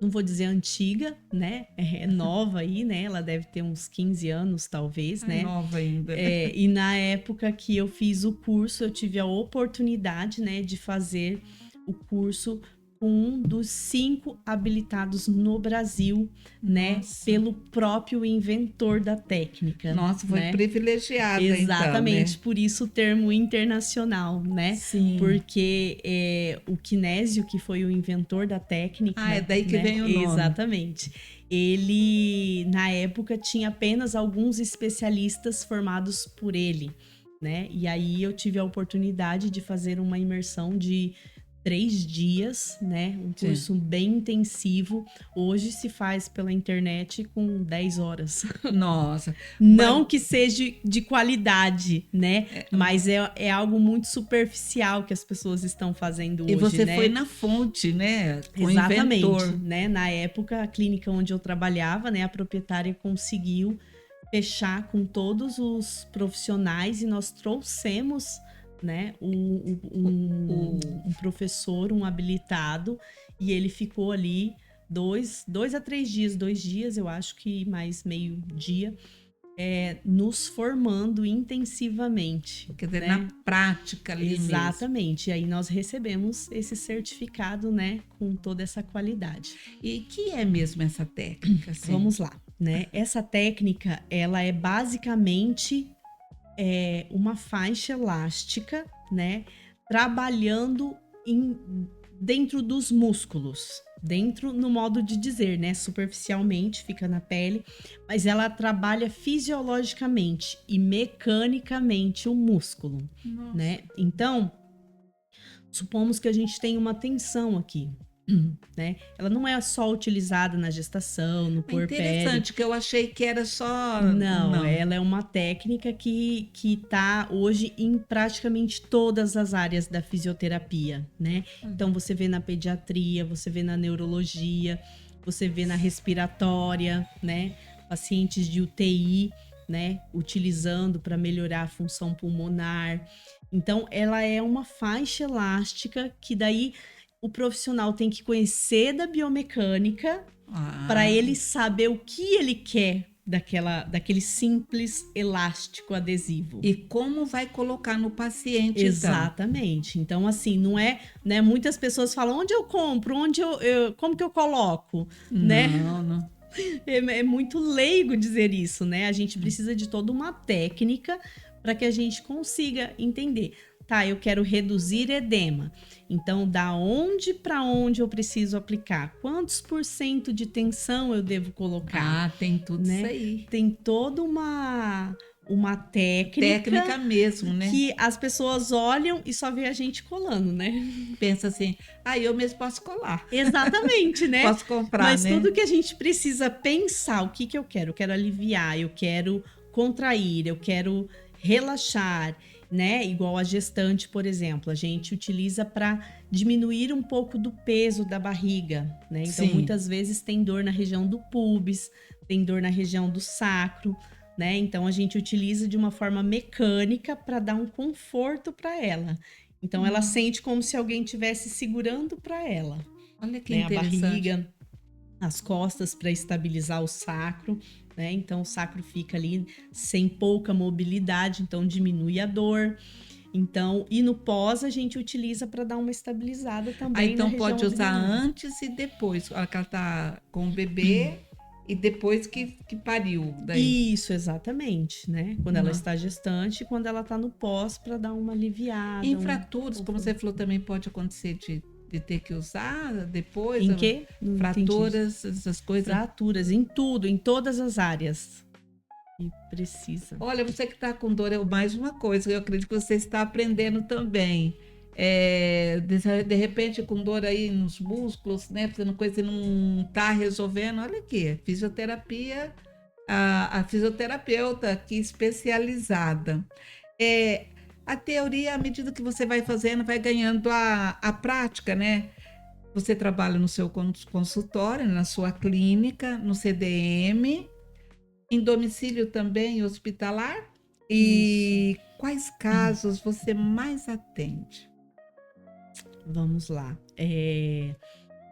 não vou dizer antiga, né, é nova aí, né, ela deve ter uns 15 anos talvez, né. Nova ainda, né? E na época que eu fiz o curso, eu tive a oportunidade, né, de fazer o curso com um dos 5 habilitados no Brasil, né, Nossa. pelo próprio inventor da técnica. Nossa, foi né? privilegiada, Exatamente, então, né? por isso o termo internacional, né? Sim. Porque o Kinésio, que foi o inventor da técnica... É daí que né? vem o nome. Exatamente. Ele, na época, tinha apenas alguns especialistas formados por ele, né? E aí eu tive a oportunidade de fazer uma imersão de 3 dias, né? Um curso bem intensivo. Hoje se faz pela internet com 10 horas. Nossa. Não que seja de qualidade, né? Mas é algo muito superficial que as pessoas estão fazendo hoje, E você né? foi na fonte, né? Com Exatamente, o inventor. né? Na época, a clínica onde eu trabalhava, né? A proprietária conseguiu fechar com todos os profissionais e nós trouxemos, né? Um professor, um habilitado, e ele ficou ali 2 a 3 dias, 2 dias, eu acho que mais meio dia, nos formando intensivamente. Quer dizer, né? na prática ali mesmo. Exatamente. E aí nós recebemos esse certificado, né? Com toda essa qualidade. E que é mesmo essa técnica? Assim? Vamos lá, né? Essa técnica, ela é basicamente uma faixa elástica, né? Trabalhando dentro dos músculos. Dentro, no modo de dizer, né? Superficialmente, fica na pele, mas ela trabalha fisiologicamente e mecanicamente o músculo, Nossa. né? Então, supomos que a gente tem uma tensão aqui, né? Ela não é só utilizada na gestação, no puerpério. Interessante, que eu achei que era só... Não, ela é uma técnica que tá hoje em praticamente todas as áreas da fisioterapia, né? Então, você vê na pediatria, você vê na neurologia, você vê na respiratória, né? pacientes de UTI, né, utilizando para melhorar a função pulmonar. Então, ela é uma faixa elástica que daí o profissional tem que conhecer da biomecânica para ele saber o que ele quer daquele simples elástico adesivo. E como vai colocar no paciente, Exatamente. Então, assim, não é, né? Muitas pessoas falam, onde eu compro? Como que eu coloco? então? Né? Não. É muito leigo dizer isso, né? A gente precisa de toda uma técnica para que a gente consiga entender. Tá, eu quero reduzir edema. Então, da onde para onde eu preciso aplicar? Quantos % de tensão eu devo colocar? Ah, tem tudo né? isso aí. Tem toda uma técnica mesmo, né? que as pessoas olham e só vê a gente colando, né? Pensa assim, eu mesmo posso colar. Exatamente, né? Posso comprar, Mas né? tudo que a gente precisa pensar, o que que eu quero? Eu quero aliviar, eu quero contrair, eu quero relaxar, né? Igual a gestante, por exemplo, a gente utiliza para diminuir um pouco do peso da barriga, né? Então, Sim. muitas vezes tem dor na região do pubis, tem dor na região do sacro, né? Então, a gente utiliza de uma forma mecânica para dar um conforto para ela. Então, ela sente como se alguém estivesse segurando para ela. Olha que Né? A interessante. barriga, as costas para estabilizar o sacro, né? Então o sacro fica ali sem pouca mobilidade, então diminui a dor. Então, e no pós a gente utiliza para dar uma estabilizada também. Então na região pode usar abdominal. antes e depois, a hora que ela tá com o bebê e depois que pariu. Daí. Isso, exatamente, né? Quando ela está gestante e quando ela está no pós para dar uma aliviada. Em fraturas, como você falou, também pode acontecer de ter que usar depois. Em quê? Não entendi. Fraturas, essas coisas. Fraturas, em tudo, em todas as áreas. E precisa. Olha, você que está com dor é mais uma coisa, eu acredito que você está aprendendo também. De repente, com dor aí nos músculos, né? Fazendo coisa que não está resolvendo. Olha aqui, fisioterapia, a fisioterapeuta aqui especializada. A teoria, à medida que você vai fazendo, vai ganhando a prática, né? Você trabalha no seu consultório, na sua clínica, no CDM, em domicílio também, hospitalar. E quais casos você mais atende? Vamos lá.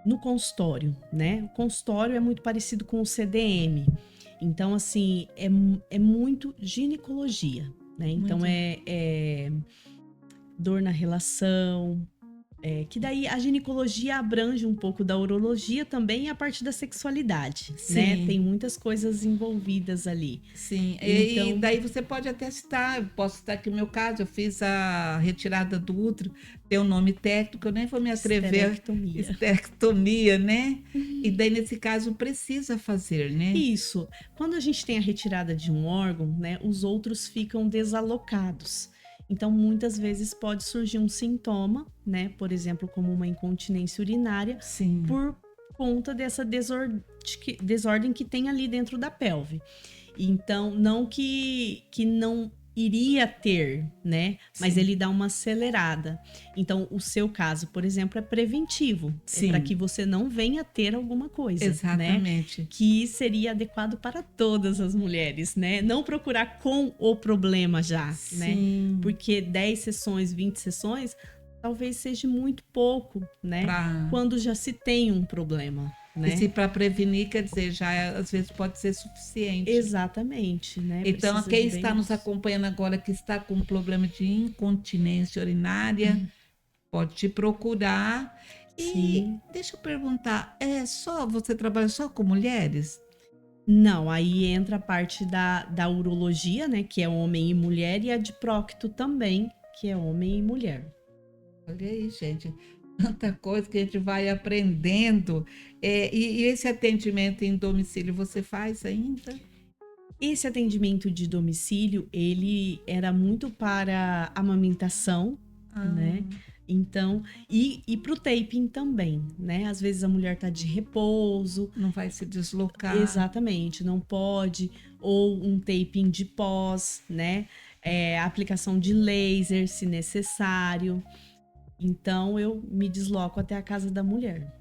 No consultório, né? O consultório é muito parecido com o CDM. Então, assim, é muito ginecologia, né? Então, é dor na relação, que daí a ginecologia abrange um pouco da urologia também e a parte da sexualidade, né? Tem muitas coisas envolvidas ali. Sim, Então, e daí você pode até citar, eu posso citar aqui o meu caso, eu fiz a retirada do útero, tem um nome técnico, eu nem vou me atrever. Esterectomia, né? E daí nesse caso precisa fazer, né? Isso. Quando a gente tem a retirada de um órgão, né, os outros ficam desalocados. Então, muitas vezes pode surgir um sintoma, né? Por exemplo, como uma incontinência urinária, Sim. por conta dessa desordem que tem ali dentro da pelve. Então, não que não iria ter, né? Mas ele dá uma acelerada. Então, o seu caso, por exemplo, é preventivo. Sim. É para que você não venha ter alguma coisa. Exatamente. Né? Que seria adequado para todas as mulheres, né? Não procurar com o problema já, né? Porque 10 sessões, 20 sessões, talvez seja muito pouco, né? Quando já se tem um problema. Né? E se para prevenir, quer dizer, já às vezes pode ser suficiente. Exatamente, né? Então, quem está nos acompanhando agora, que está com um problema de incontinência urinária, pode te procurar. E deixa eu perguntar, você trabalha só com mulheres? Não, aí entra a parte da urologia, né? Que é homem e mulher, e a de prócto também, que é homem e mulher. Olha aí, gente. Tanta coisa que a gente vai aprendendo. E esse atendimento em domicílio você faz ainda? Esse atendimento de domicílio, ele era muito para amamentação, né? Então, e para o taping também, né? Às vezes a mulher tá de repouso. Não vai se deslocar. Exatamente, não pode. Ou um taping de pós, né? Aplicação de laser, se necessário. Então, eu me desloco até a casa da mulher.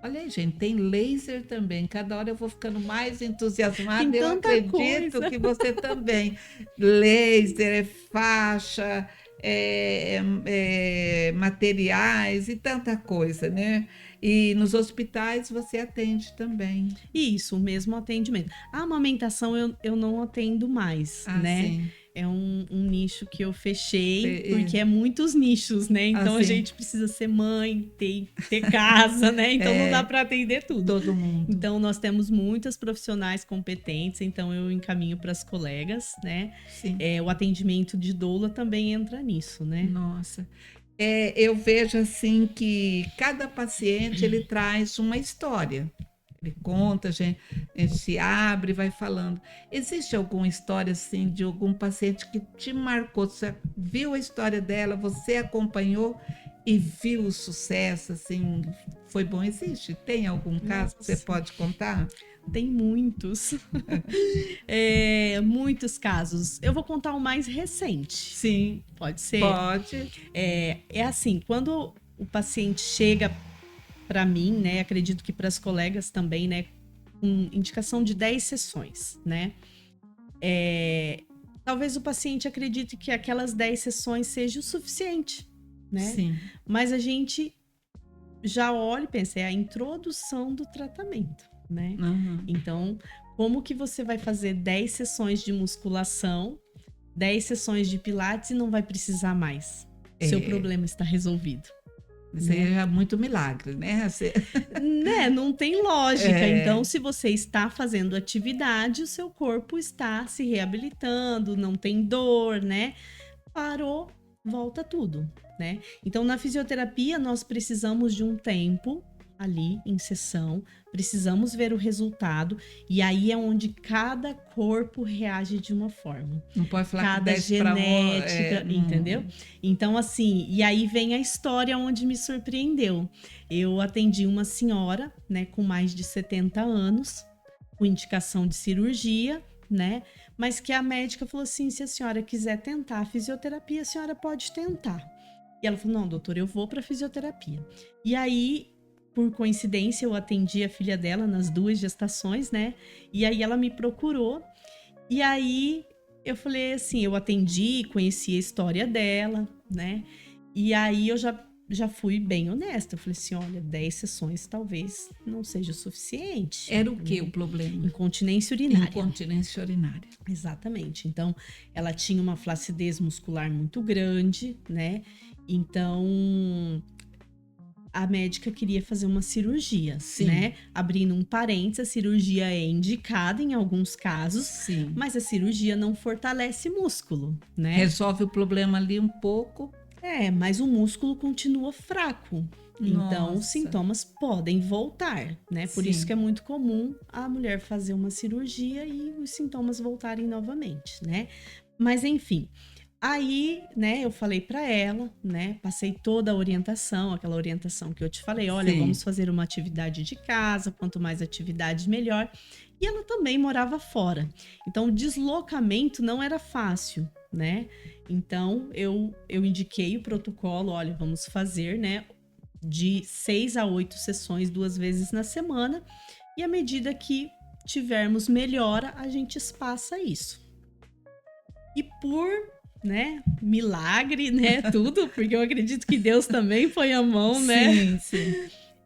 Olha aí, gente, tem laser também. Cada hora eu vou ficando mais entusiasmada. Tem Eu tanta acredito coisa. que você também. Laser, faixa, materiais e tanta coisa, né? E nos hospitais você atende também. Isso, o mesmo atendimento. A amamentação eu não atendo mais, Ah, né? sim. É um nicho que eu fechei, É, porque é muitos nichos, né? Então a assim, gente precisa ser mãe, ter casa, né? Então não dá é, para atender tudo. todo mundo. Então nós temos muitas profissionais competentes, então eu encaminho para as colegas, né? Sim. O atendimento de doula também entra nisso, né? Nossa. Eu vejo assim que cada paciente ele traz uma história. Ele conta, a gente se abre, vai falando. Existe alguma história assim de algum paciente que te marcou? Você viu a história dela, você acompanhou e viu o sucesso, assim, foi bom? Existe? Tem algum caso que você Nossa, pode contar? tem muitos. Muitos casos. Eu vou contar o mais recente. Sim, Pode ser? pode. É assim, quando o paciente chega para mim, né? Acredito que para as colegas também, né? Com indicação de 10 sessões, né? Talvez o paciente acredite que aquelas 10 sessões seja o suficiente, né? Sim. Mas a gente já olha e pensa, é a introdução do tratamento, né? Uhum. Então, como que você vai fazer 10 sessões de musculação, 10 sessões de pilates e não vai precisar mais? Seu problema está resolvido. Isso aí é muito milagre, né? Né? Não tem lógica. É. Então, se você está fazendo atividade, o seu corpo está se reabilitando, não tem dor, né? Parou, volta tudo, né? Então, na fisioterapia, nós precisamos de um tempo ali em sessão, precisamos ver o resultado, e aí é onde cada corpo reage de uma forma. Não pode falar que Cada 10 para genética, entendeu? Então, assim, e aí vem a história onde me surpreendeu. Eu atendi uma senhora, né, com mais de 70 anos, com indicação de cirurgia, né? Mas que a médica falou assim: se a senhora quiser tentar a fisioterapia, a senhora pode tentar. E ela falou: não, doutor, eu vou para fisioterapia. E aí, por coincidência, eu atendi a filha dela nas 2 gestações, né? E aí ela me procurou. E aí eu falei assim, eu atendi, conheci a história dela, né? E aí eu já fui bem honesta. Eu falei assim, olha, 10 sessões talvez não seja o suficiente. Era o que né? o problema? Incontinência urinária. Incontinência urinária. Exatamente. Então, ela tinha uma flacidez muscular muito grande, né? Então, a médica queria fazer uma cirurgia, Sim. né? Abrindo um parênteses, a cirurgia é indicada em alguns casos, Sim. mas a cirurgia não fortalece músculo, né? Resolve o problema ali um pouco. Mas o músculo continua fraco. Então, os Nossa. sintomas podem voltar, né? Por Sim. isso que é muito comum a mulher fazer uma cirurgia e os sintomas voltarem novamente, né? Mas, enfim... Aí, né, eu falei para ela, né, passei toda a orientação, aquela orientação que eu te falei, olha, Sim. vamos fazer uma atividade de casa, quanto mais atividade, melhor. E ela também morava fora. Então, o deslocamento não era fácil, né? Então, eu indiquei o protocolo, olha, vamos fazer, né, de 6 a 8 sessões 2 vezes na semana. E à medida que tivermos melhora, a gente espaça isso. E por... né, milagre, né, tudo, porque eu acredito que Deus também põe a mão, né? Sim, sim.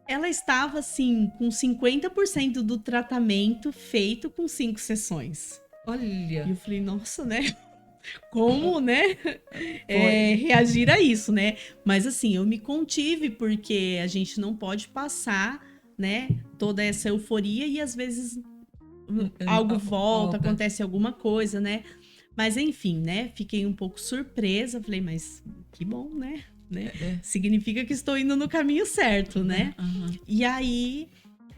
Ela estava, assim, com 50% do tratamento feito com 5 sessões. E Olha. eu falei, nossa, né? Como, né? Reagir a isso, né? Mas, assim, eu me contive, porque a gente não pode passar, né, toda essa euforia e, às vezes, algo volta, acontece alguma coisa, né? Mas enfim, né? Fiquei um pouco surpresa. Falei, mas que bom, né? Significa que estou indo no caminho certo, né? Uhum. E aí,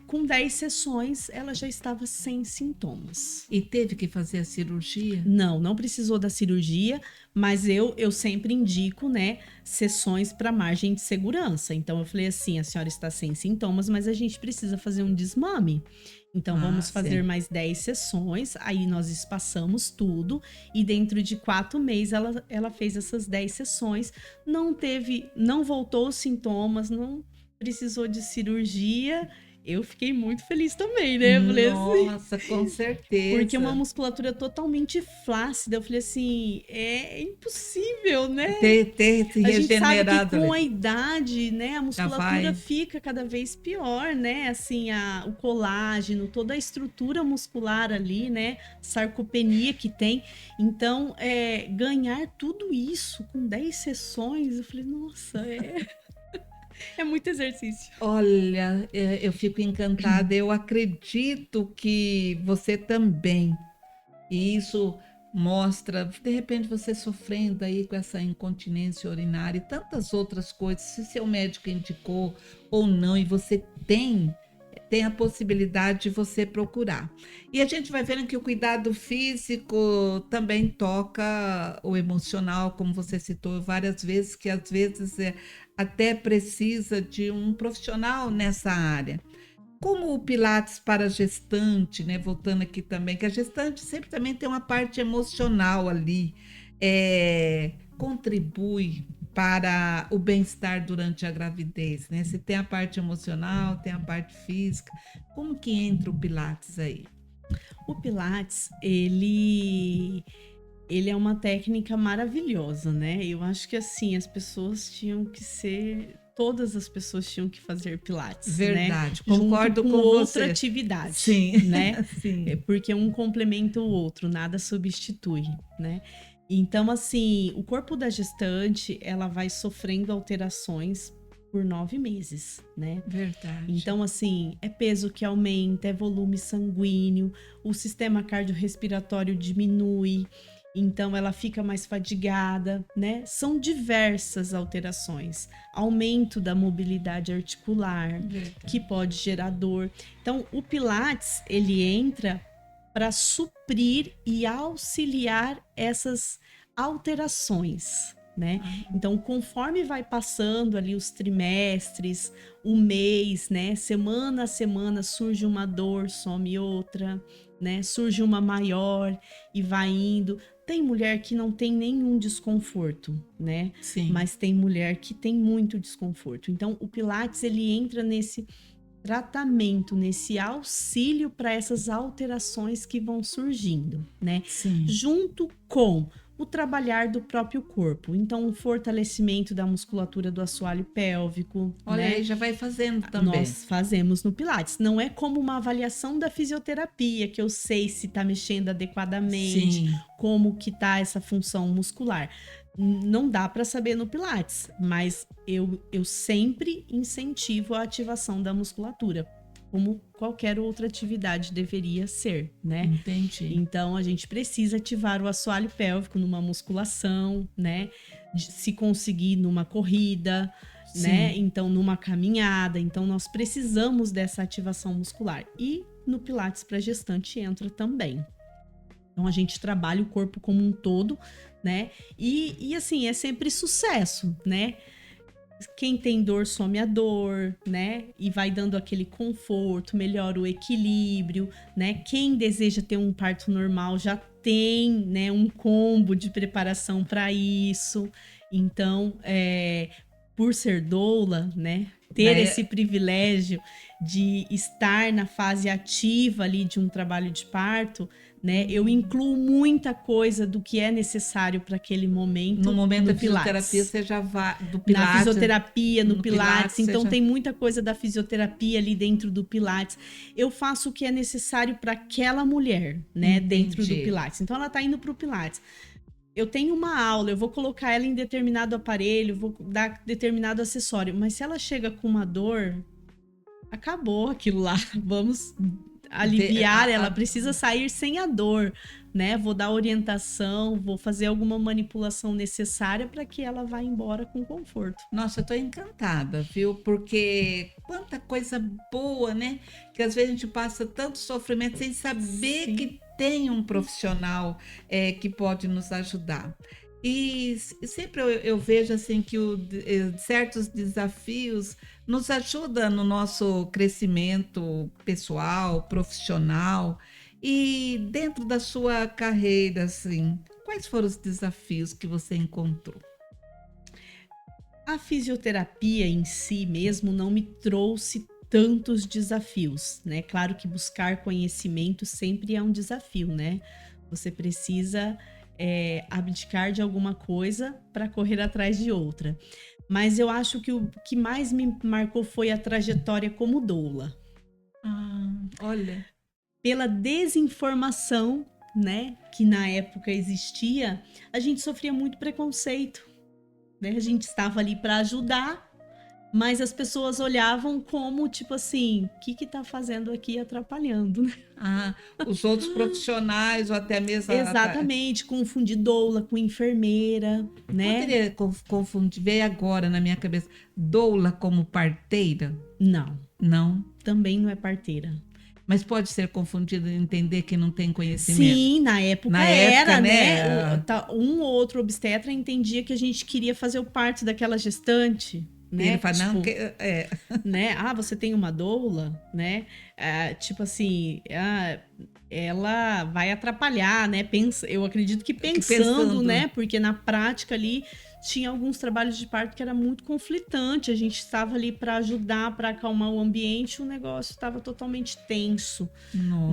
com 10 sessões, ela já estava sem sintomas. E teve que fazer a cirurgia? Não precisou da cirurgia, mas eu sempre indico, né, sessões para margem de segurança. Então eu falei assim, a senhora está sem sintomas, mas a gente precisa fazer um desmame. Então vamos fazer mais 10 sessões, aí nós espaçamos tudo e dentro de 4 meses ela fez essas 10 sessões, não voltou os sintomas, não precisou de cirurgia eu fiquei muito feliz também, né? Eu falei assim, Nossa, com certeza. porque é uma musculatura totalmente flácida. Eu falei assim, é impossível, né? Ter se A gente sabe que regenerado com a ali. idade, né, a Já musculatura vai. fica cada vez pior, né? Assim, o colágeno, toda a estrutura muscular ali, né? Sarcopenia que tem. Então, ganhar tudo isso com 10 sessões, eu falei, nossa, é muito exercício. Olha, eu fico encantada. Eu acredito que você também. E isso mostra, de repente, você sofrendo aí com essa incontinência urinária e tantas outras coisas, se seu médico indicou ou não, e você tem a possibilidade de você procurar. E a gente vai vendo que o cuidado físico também toca o emocional, como você citou várias vezes, que às vezes até precisa de um profissional nessa área. Como o Pilates para a gestante, né? Voltando aqui também, que a gestante sempre também tem uma parte emocional ali, contribui para o bem-estar durante a gravidez, né? Você tem a parte emocional, tem a parte física. Como que entra o Pilates aí? O Pilates, ele é uma técnica maravilhosa, né? Eu acho que assim, todas as pessoas tinham que fazer Pilates, né? Verdade, Junto concordo com com outra você. atividade, Sim, né? sim. Porque um complementa o outro, nada substitui, né? Então, assim, o corpo da gestante, ela vai sofrendo alterações por 9 meses, né? Verdade. Então, assim, é peso que aumenta, é volume sanguíneo, o sistema cardiorrespiratório diminui, então ela fica mais fadigada, né? São diversas alterações. Aumento da mobilidade articular, Verdade. que pode gerar dor. Então, o Pilates, ele entra para suprir e auxiliar essas alterações, né? Então, conforme vai passando ali os trimestres, o mês, né? Semana a semana surge uma dor, some outra, né? Surge uma maior e vai indo. Tem mulher que não tem nenhum desconforto, né? Sim. Mas tem mulher que tem muito desconforto. Então, o Pilates, ele entra nesse tratamento, nesse auxílio para essas alterações que vão surgindo, né? Sim. Junto com o trabalhar do próprio corpo. Então, o fortalecimento da musculatura do assoalho pélvico. Olha, né? aí já vai fazendo também. Nós fazemos no Pilates. Não é como uma avaliação da fisioterapia, que eu sei se está mexendo adequadamente, Sim. como que tá essa função muscular. Não dá para saber no Pilates, mas eu sempre incentivo a ativação da musculatura, como qualquer outra atividade deveria ser, né? Entendi. Então, a gente precisa ativar o assoalho pélvico numa musculação, né? Se conseguir numa corrida, Sim. né? Então, numa caminhada. Então, nós precisamos dessa ativação muscular. E no Pilates para gestante entra também. Então, a gente trabalha o corpo como um todo, né? E assim, é sempre sucesso, né? Quem tem dor some a dor, né? E vai dando aquele conforto, melhora o equilíbrio, né? Quem deseja ter um parto normal já tem, né, um combo de preparação para isso. Então, por ser doula, né, ter esse privilégio de estar na fase ativa ali de um trabalho de parto, né, eu incluo muita coisa do que é necessário para aquele momento. No momento da Pilates. fisioterapia, você já vai do Pilates. Na fisioterapia, no Pilates. Então, já... tem muita coisa da fisioterapia ali dentro do Pilates. Eu faço o que é necessário para aquela mulher, né, Entendi. dentro do Pilates. Então, ela tá indo pro Pilates. Eu tenho uma aula, eu vou colocar ela em determinado aparelho, vou dar determinado acessório. Mas se ela chega com uma dor, acabou aquilo lá. Vamos aliviar, ela precisa sair sem a dor, né? Vou dar orientação, vou fazer alguma manipulação necessária para que ela vá embora com conforto. Nossa, eu tô encantada, viu? Porque quanta coisa boa, né? Que às vezes a gente passa tanto sofrimento sem saber Sim. que tem um profissional que pode nos ajudar. E sempre eu vejo assim que certos desafios nos ajudam no nosso crescimento pessoal, profissional. E dentro da sua carreira, assim, quais foram os desafios que você encontrou? A fisioterapia em si mesmo não me trouxe tantos desafios, né? Claro que buscar conhecimento sempre é um desafio, né? Você precisa abdicar de alguma coisa para correr atrás de outra. Mas eu acho que o que mais me marcou foi a trajetória como doula. Olha. Pela desinformação, né, que na época existia, a gente sofria muito preconceito, né? A gente estava ali para ajudar, mas as pessoas olhavam como, tipo assim, o que tá fazendo aqui atrapalhando, né? Os outros profissionais ou até mesmo... Exatamente, confundir doula com enfermeira, né? Poderia confundir, veio agora na minha cabeça, doula como parteira? Não, Não? também não é parteira. Mas pode ser confundido e entender que não tem conhecimento? Sim, na época era, né? Um ou outro obstetra entendia que a gente queria fazer o parto daquela gestante, né? Ele fala, tipo, não, né? Você tem uma doula, né? Tipo assim, ela vai atrapalhar, né? Eu acredito que pensando, né? Porque na prática ali tinha alguns trabalhos de parto que era muito conflitante. A gente estava ali para ajudar, para acalmar o ambiente, o negócio estava totalmente tenso,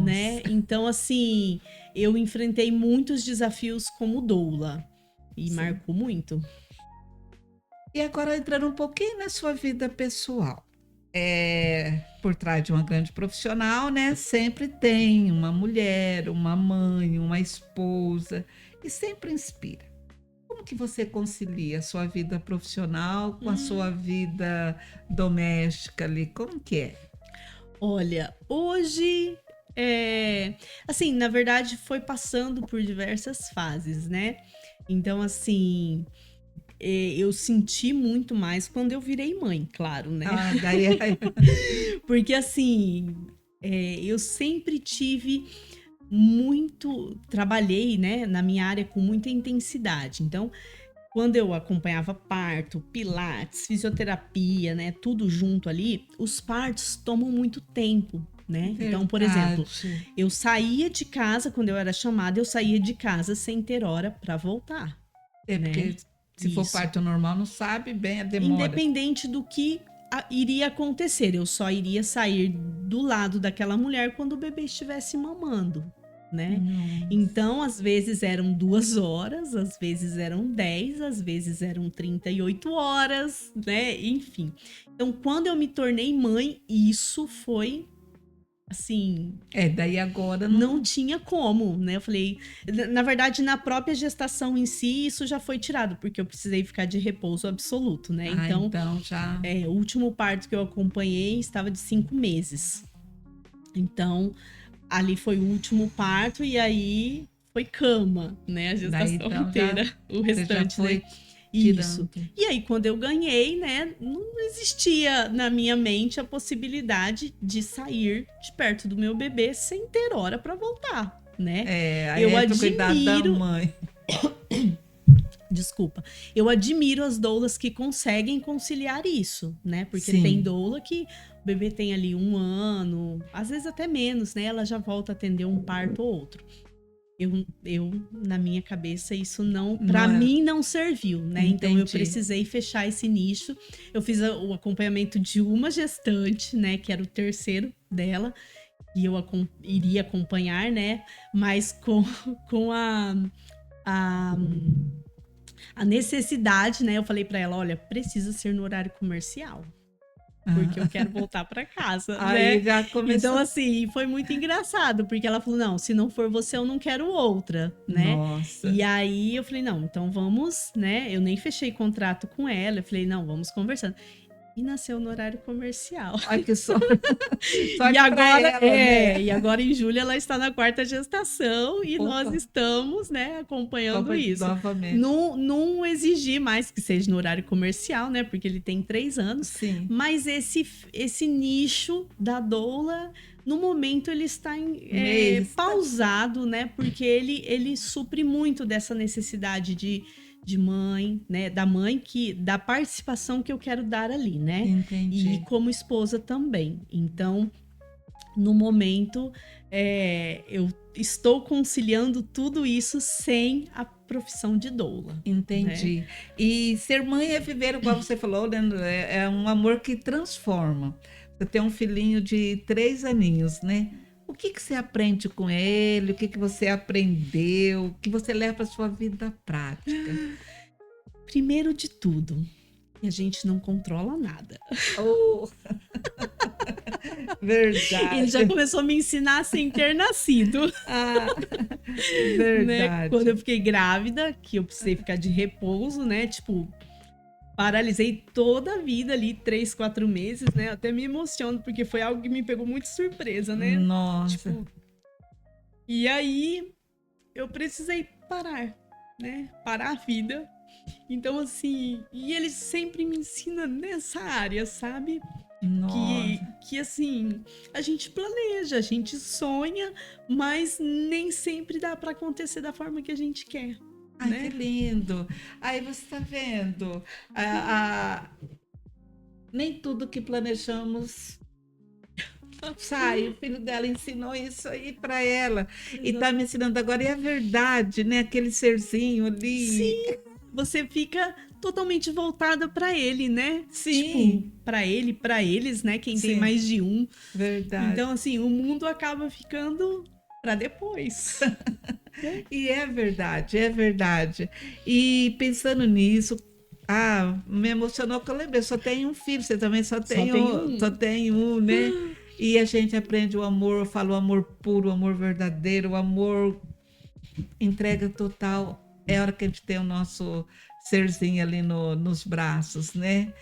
né? Então, assim, eu enfrentei muitos desafios como doula e marcou muito. E agora entrando um pouquinho na sua vida pessoal. Por trás de uma grande profissional, né? Sempre tem uma mulher, uma mãe, uma esposa e sempre inspira. Como que você concilia a sua vida profissional com a sua vida doméstica ali? Como que é? Olha, hoje, assim, na verdade foi passando por diversas fases, né? Então, assim, eu senti muito mais quando eu virei mãe, claro, né? Porque, assim, eu sempre trabalhei, né, na minha área com muita intensidade. Então, quando eu acompanhava parto, pilates, fisioterapia, né, tudo junto ali, os partos tomam muito tempo, né? Verdade. Então, por exemplo, eu saía de casa, quando eu era chamada, eu saía de casa sem ter hora para voltar. Porque se for parto normal, não sabe bem a demora. Independente do que iria acontecer, eu só iria sair do lado daquela mulher quando o bebê estivesse mamando, né? Então, às vezes eram 2 horas, às vezes eram 10, às vezes eram 38 horas, né? Enfim. Então, quando eu me tornei mãe, isso foi assim... daí agora não tinha como, né? Eu falei... Na verdade, na própria gestação em si, isso já foi tirado, porque eu precisei ficar de repouso absoluto, né? Então já... o último parto que eu acompanhei estava de 5 meses. Então, ali foi o último parto e aí foi cama, né? A gestação inteira. O restante, foi... né? Isso. E aí, quando eu ganhei, né, não existia na minha mente a possibilidade de sair de perto do meu bebê sem ter hora para voltar, né? Eu admiro da mãe. Desculpa. Eu admiro as doulas que conseguem conciliar isso, né? Porque tem doula que o bebê tem ali 1 ano, às vezes até menos, né? Ela já volta a atender um parto ou outro. Eu na minha cabeça, isso para mim não serviu, né? Entendi. Então eu precisei fechar esse nicho. Eu fiz o acompanhamento de uma gestante, né? Que era o terceiro dela. E eu iria acompanhar, né? Mas com a necessidade, né? Eu falei para ela, olha, precisa ser no horário comercial. Porque eu quero voltar para casa, Aí né? já começou... Então, assim, foi muito engraçado, porque ela falou, não, se não for você, eu não quero outra, né? Nossa. E aí eu falei, não, então vamos, né? Eu nem fechei contrato com ela, eu falei, não, vamos conversando. E nasceu no horário comercial. Ai, que só e agora, ela, né? E agora em julho ela está na 4ª gestação e nós estamos, né, acompanhando isso. Novamente. Não exigir mais que seja no horário comercial, né, porque ele tem 3 anos. Sim. Mas esse nicho da doula, no momento ele está pausado, né, porque ele supre muito dessa necessidade de mãe, né? Da participação que eu quero dar ali, né? Entendi. E como esposa também. Então, no momento, eu estou conciliando tudo isso sem a profissão de doula. Entendi. Né? E ser mãe é viver, igual você falou, né? É um amor que transforma. Você tem um filhinho de 3 aninhos, né? O que que você aprende com ele? O que que você aprendeu? O que você leva para sua vida prática? Primeiro de tudo, que a gente não controla nada. Oh, Ele já verdade. começou a me ensinar sem ter nascido, Ah, né? Quando eu verdade. fiquei grávida, que eu precisei ficar de repouso, né? Tipo, paralisei toda a vida ali, 3, 4 meses, né? Até me emociono, porque foi algo que me pegou muito surpresa, né? Nossa. Tipo, e aí eu precisei parar, né? Parar a vida. Então, assim, e ele sempre me ensina nessa área, sabe? Nossa. Que assim, a gente planeja, a gente sonha, mas nem sempre dá para acontecer da forma que a gente quer, Ai, que né? lindo. Aí você está vendo, nem tudo que planejamos sai. O filho dela ensinou isso aí para ela e está me ensinando agora. E é verdade, né? Aquele serzinho ali. Sim, você fica totalmente voltada para ele, né? Tipo, Sim, para ele, para eles, né? Quem tem sim, mais de um. verdade. Então, assim, o mundo acaba ficando para depois. E é verdade, é verdade. E pensando nisso, me emocionou que eu lembrei, só tem um filho, você também Só tem só um. tem um, né? E a gente aprende o amor, eu falo o amor puro, o amor verdadeiro, o amor entrega total. É a hora que a gente tem o nosso serzinho ali nos braços, né?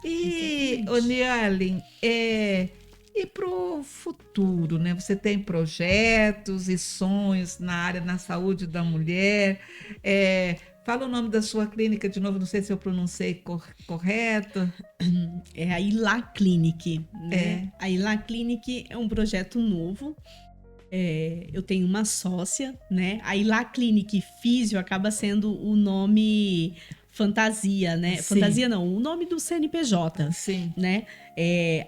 E, Exatamente. Onielin, e para o futuro, né? Você tem projetos e sonhos na área, na saúde da mulher. Fala o nome da sua clínica de novo, não sei se eu pronunciei correto. É a Ilá Clinic, né? É, A Ilá Clinic é um projeto novo. Eu tenho uma sócia, né? A Ilá Clinic Físio acaba sendo o nome fantasia, né? sim, Fantasia não, o nome do CNPJ, sim, né?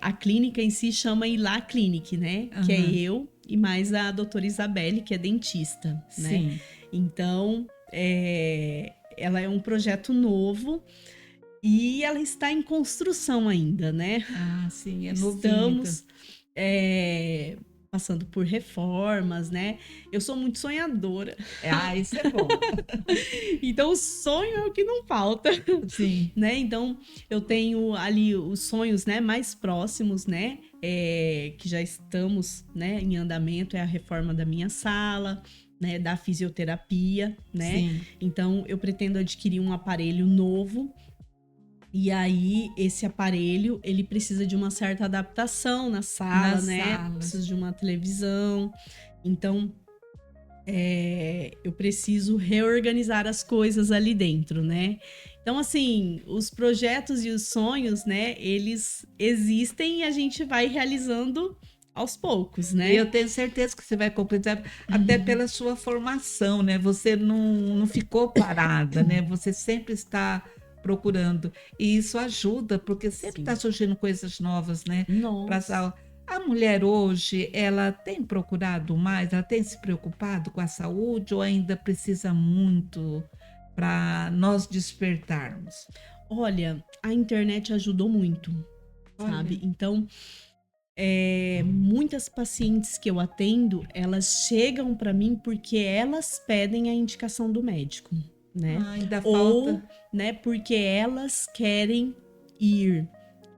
A clínica em si chama Ilá Clinic, né? Que é aham, eu e mais a doutora Isabelle, que é dentista, né? sim. Então, ela é um projeto novo e ela está em construção ainda, né? Ah, sim, é novinho, então. Estamos é, passando por reformas, né? Eu sou muito sonhadora, Isso é bom. então o sonho é o que não falta, Sim, né? Então eu tenho ali os sonhos, né, mais próximos, né? Que já estamos, né, em andamento, é a reforma da minha sala, né, da fisioterapia, né? sim. Então eu pretendo adquirir um aparelho novo. E aí, esse aparelho, ele precisa de uma certa adaptação na sala, Nas né? salas. Precisa de uma televisão. Então, eu preciso reorganizar as coisas ali dentro, né? Então, assim, os projetos e os sonhos, né? Eles existem e a gente vai realizando aos poucos, E né? eu tenho certeza que você vai completar, até pela sua formação, né? Você não ficou parada, né? Você sempre está procurando. E isso ajuda, porque sempre está Sim. surgindo coisas novas, né? Pra Nossa. sal- A mulher hoje, ela tem procurado mais, ela tem se preocupado com a saúde ou ainda precisa muito para nós despertarmos? Olha, a internet ajudou muito, Olha, sabe? Então, muitas pacientes que eu atendo, elas chegam para mim porque elas pedem a indicação do médico, né? ainda falta. Ou, né, porque elas querem ir.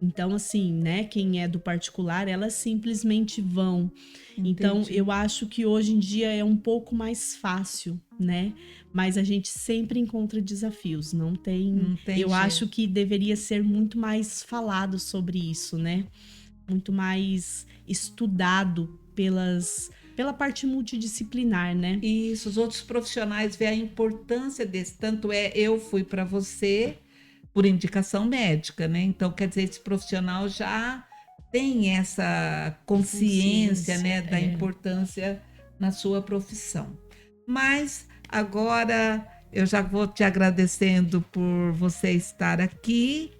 Então, assim, né, quem é do particular, elas simplesmente vão. Então, Entendi. eu acho que hoje em dia é um pouco mais fácil, né? Mas a gente sempre encontra desafios, não tem. Não tem Eu acho jeito. que deveria ser muito mais falado sobre isso, né? Muito mais estudado pela parte multidisciplinar, né? E isso, os outros profissionais veem a importância desse. Tanto é, eu fui para você por indicação médica, né? Então, quer dizer, esse profissional já tem essa consciência, Consciência, né, da importância na sua profissão. Mas agora eu já vou te agradecendo por você estar aqui,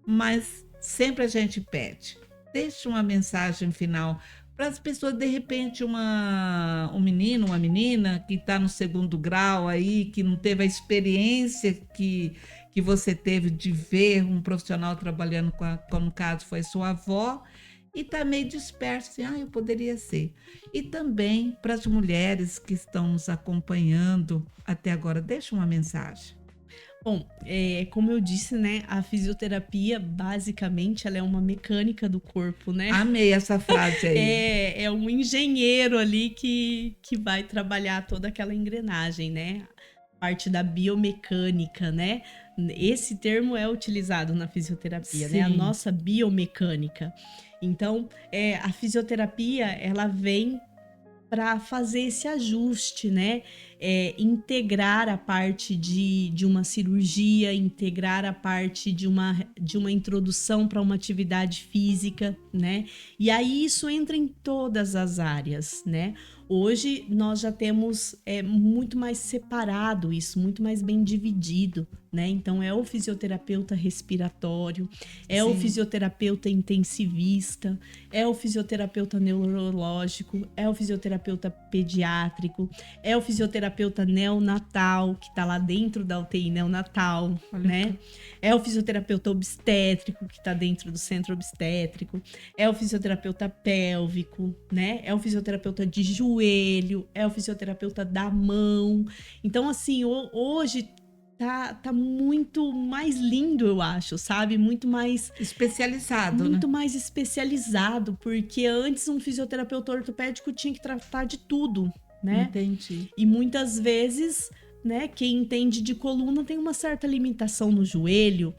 mas sempre a gente pede, deixe uma mensagem final para as pessoas, de repente, um menino, uma menina que está no segundo grau aí, que não teve a experiência que você teve de ver um profissional trabalhando no caso foi sua avó, e tá meio disperso, assim, eu poderia ser. E também para as mulheres que estão nos acompanhando até agora, deixa uma mensagem. Bom, como eu disse, né, a fisioterapia, basicamente, ela é uma mecânica do corpo, né? Amei essa frase aí. É um engenheiro ali que vai trabalhar toda aquela engrenagem, né? Parte da biomecânica, né? Esse termo é utilizado na fisioterapia, né? A Sim, nossa biomecânica. Então, a fisioterapia, ela vem para fazer esse ajuste, né? Integrar a parte de uma cirurgia, integrar a parte de uma introdução para uma atividade física, né? E aí isso entra em todas as áreas, né? Hoje nós já temos muito mais separado isso, muito mais bem dividido, né? Então é o fisioterapeuta respiratório, é o sim. fisioterapeuta intensivista, é o fisioterapeuta neurológico, é o fisioterapeuta pediátrico, é o fisioterapeuta neonatal, que está lá dentro da UTI neonatal, Olha né? É o fisioterapeuta obstétrico, que está dentro do centro obstétrico, é o fisioterapeuta pélvico, né? É o fisioterapeuta de joelho, é o fisioterapeuta da mão. Então, assim, hoje tá muito mais lindo, eu acho, sabe? Especializado, né? Muito mais especializado, porque antes um fisioterapeuta ortopédico tinha que tratar de tudo, né? Entendi. E muitas vezes, né, quem entende de coluna tem uma certa limitação no joelho,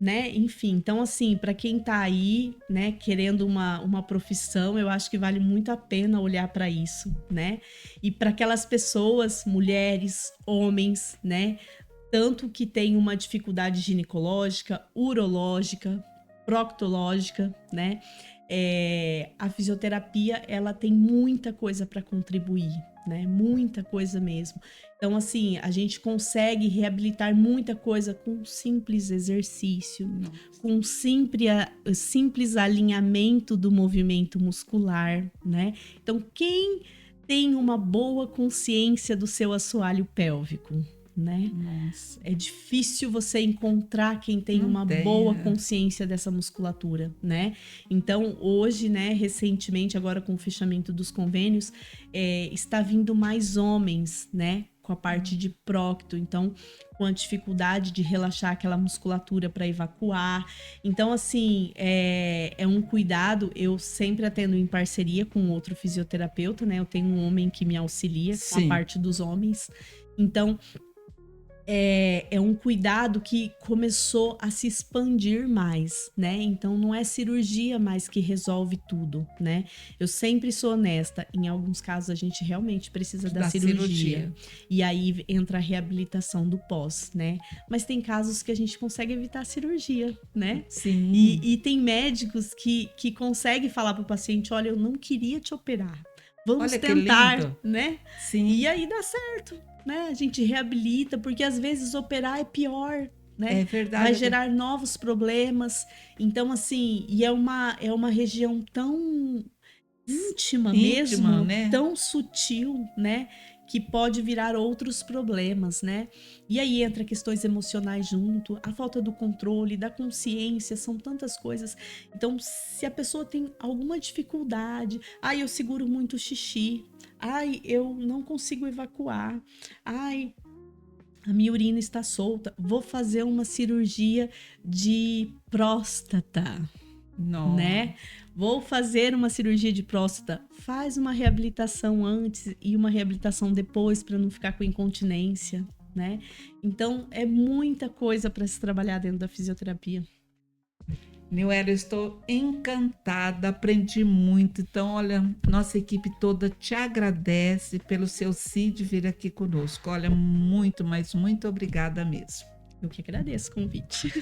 né? Enfim, então assim, para quem tá aí, né, querendo uma profissão, eu acho que vale muito a pena olhar para isso, né? E para aquelas pessoas, mulheres, homens, né, tanto que tem uma dificuldade ginecológica, urológica, proctológica, né? A fisioterapia, ela tem muita coisa para contribuir, né? Muita coisa mesmo. Então, assim, a gente consegue reabilitar muita coisa com um simples exercício, Nossa. com um simples alinhamento do movimento muscular, né? Então, quem tem uma boa consciência do seu assoalho pélvico, né? Nossa. É difícil você encontrar quem tem Não uma tem, boa consciência dessa musculatura, né? Então, hoje, né, recentemente, agora com o fechamento dos convênios, está vindo mais homens, né, com a parte de procto, então, com a dificuldade de relaxar aquela musculatura para evacuar. Então, assim, é um cuidado, eu sempre atendo em parceria com outro fisioterapeuta, né? Eu tenho um homem que me auxilia com a Sim. parte dos homens. Então, é um cuidado que começou a se expandir mais, né? Então não é cirurgia mais que resolve tudo, né? Eu sempre sou honesta, em alguns casos a gente realmente precisa da cirurgia. E aí entra a reabilitação do pós, né? Mas tem casos que a gente consegue evitar a cirurgia, né? Sim. E tem médicos que conseguem falar para o paciente, olha, eu não queria te operar. Vamos Olha que tentar, lindo. né? Sim. E aí dá certo, né? A gente reabilita, porque às vezes operar é pior, né? É verdade. Vai gerar novos problemas. Então, assim, e é uma região tão íntima mesmo, né? tão sutil, né? Que pode virar outros problemas, né? E aí entra questões emocionais junto, a falta do controle, da consciência, são tantas coisas. Então, se a pessoa tem alguma dificuldade, eu seguro muito o xixi, eu não consigo evacuar, a minha urina está solta, vou fazer uma cirurgia de próstata, Não. né? Vou fazer uma cirurgia de próstata. Faz uma reabilitação antes e uma reabilitação depois para não ficar com incontinência, né? Então, é muita coisa para se trabalhar dentro da fisioterapia. Niuela, eu estou encantada, aprendi muito. Então, olha, nossa equipe toda te agradece pelo seu sim de vir aqui conosco. Olha, muito, mas muito obrigada mesmo. Eu que agradeço o convite.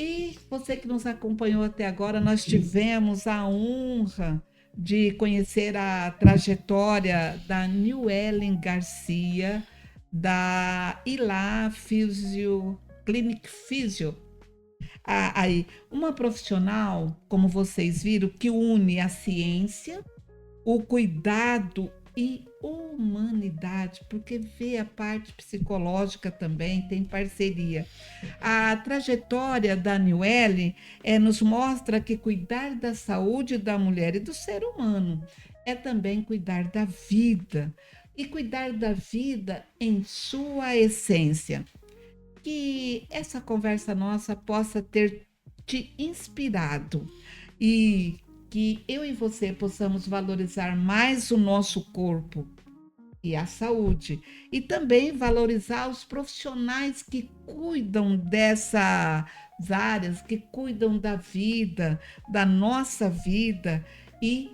E você que nos acompanhou até agora, nós tivemos a honra de conhecer a trajetória da Niuela Garcia, da Ilá Clinic Physio. Aí, uma profissional, como vocês viram, que une a ciência, o cuidado e humanidade, porque vê a parte psicológica também, tem parceria. A trajetória da Niuele nos mostra que cuidar da saúde da mulher e do ser humano é também cuidar da vida, e cuidar da vida em sua essência. Que essa conversa nossa possa ter te inspirado e que eu e você possamos valorizar mais o nosso corpo e a saúde, e também valorizar os profissionais que cuidam dessas áreas, que cuidam da vida, da nossa vida, e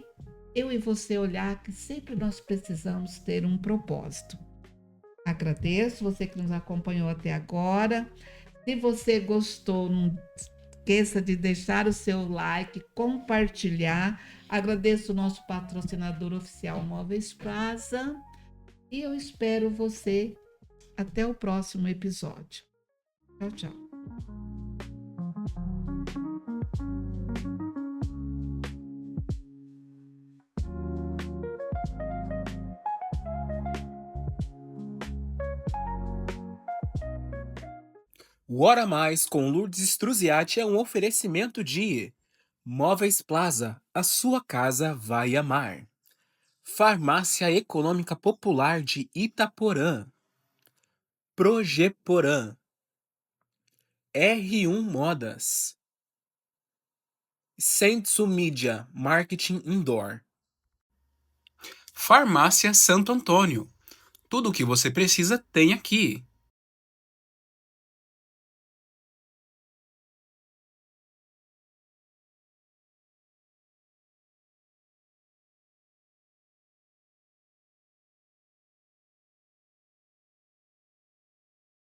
eu e você olhar que sempre nós precisamos ter um propósito. Agradeço você que nos acompanhou até agora. Se você gostou, não esqueça de deixar o seu like, compartilhar. Agradeço o nosso patrocinador oficial Móveis Plaza e eu espero você até o próximo episódio. Tchau, tchau. O Hora Mais com Lourdes Struziati é um oferecimento de Móveis Plaza, a sua casa vai amar. Farmácia Econômica Popular de Itaporã. Progeporã. R1 Modas. Sensu Mídia, Marketing Indoor. Farmácia Santo Antônio. Tudo o que você precisa tem aqui.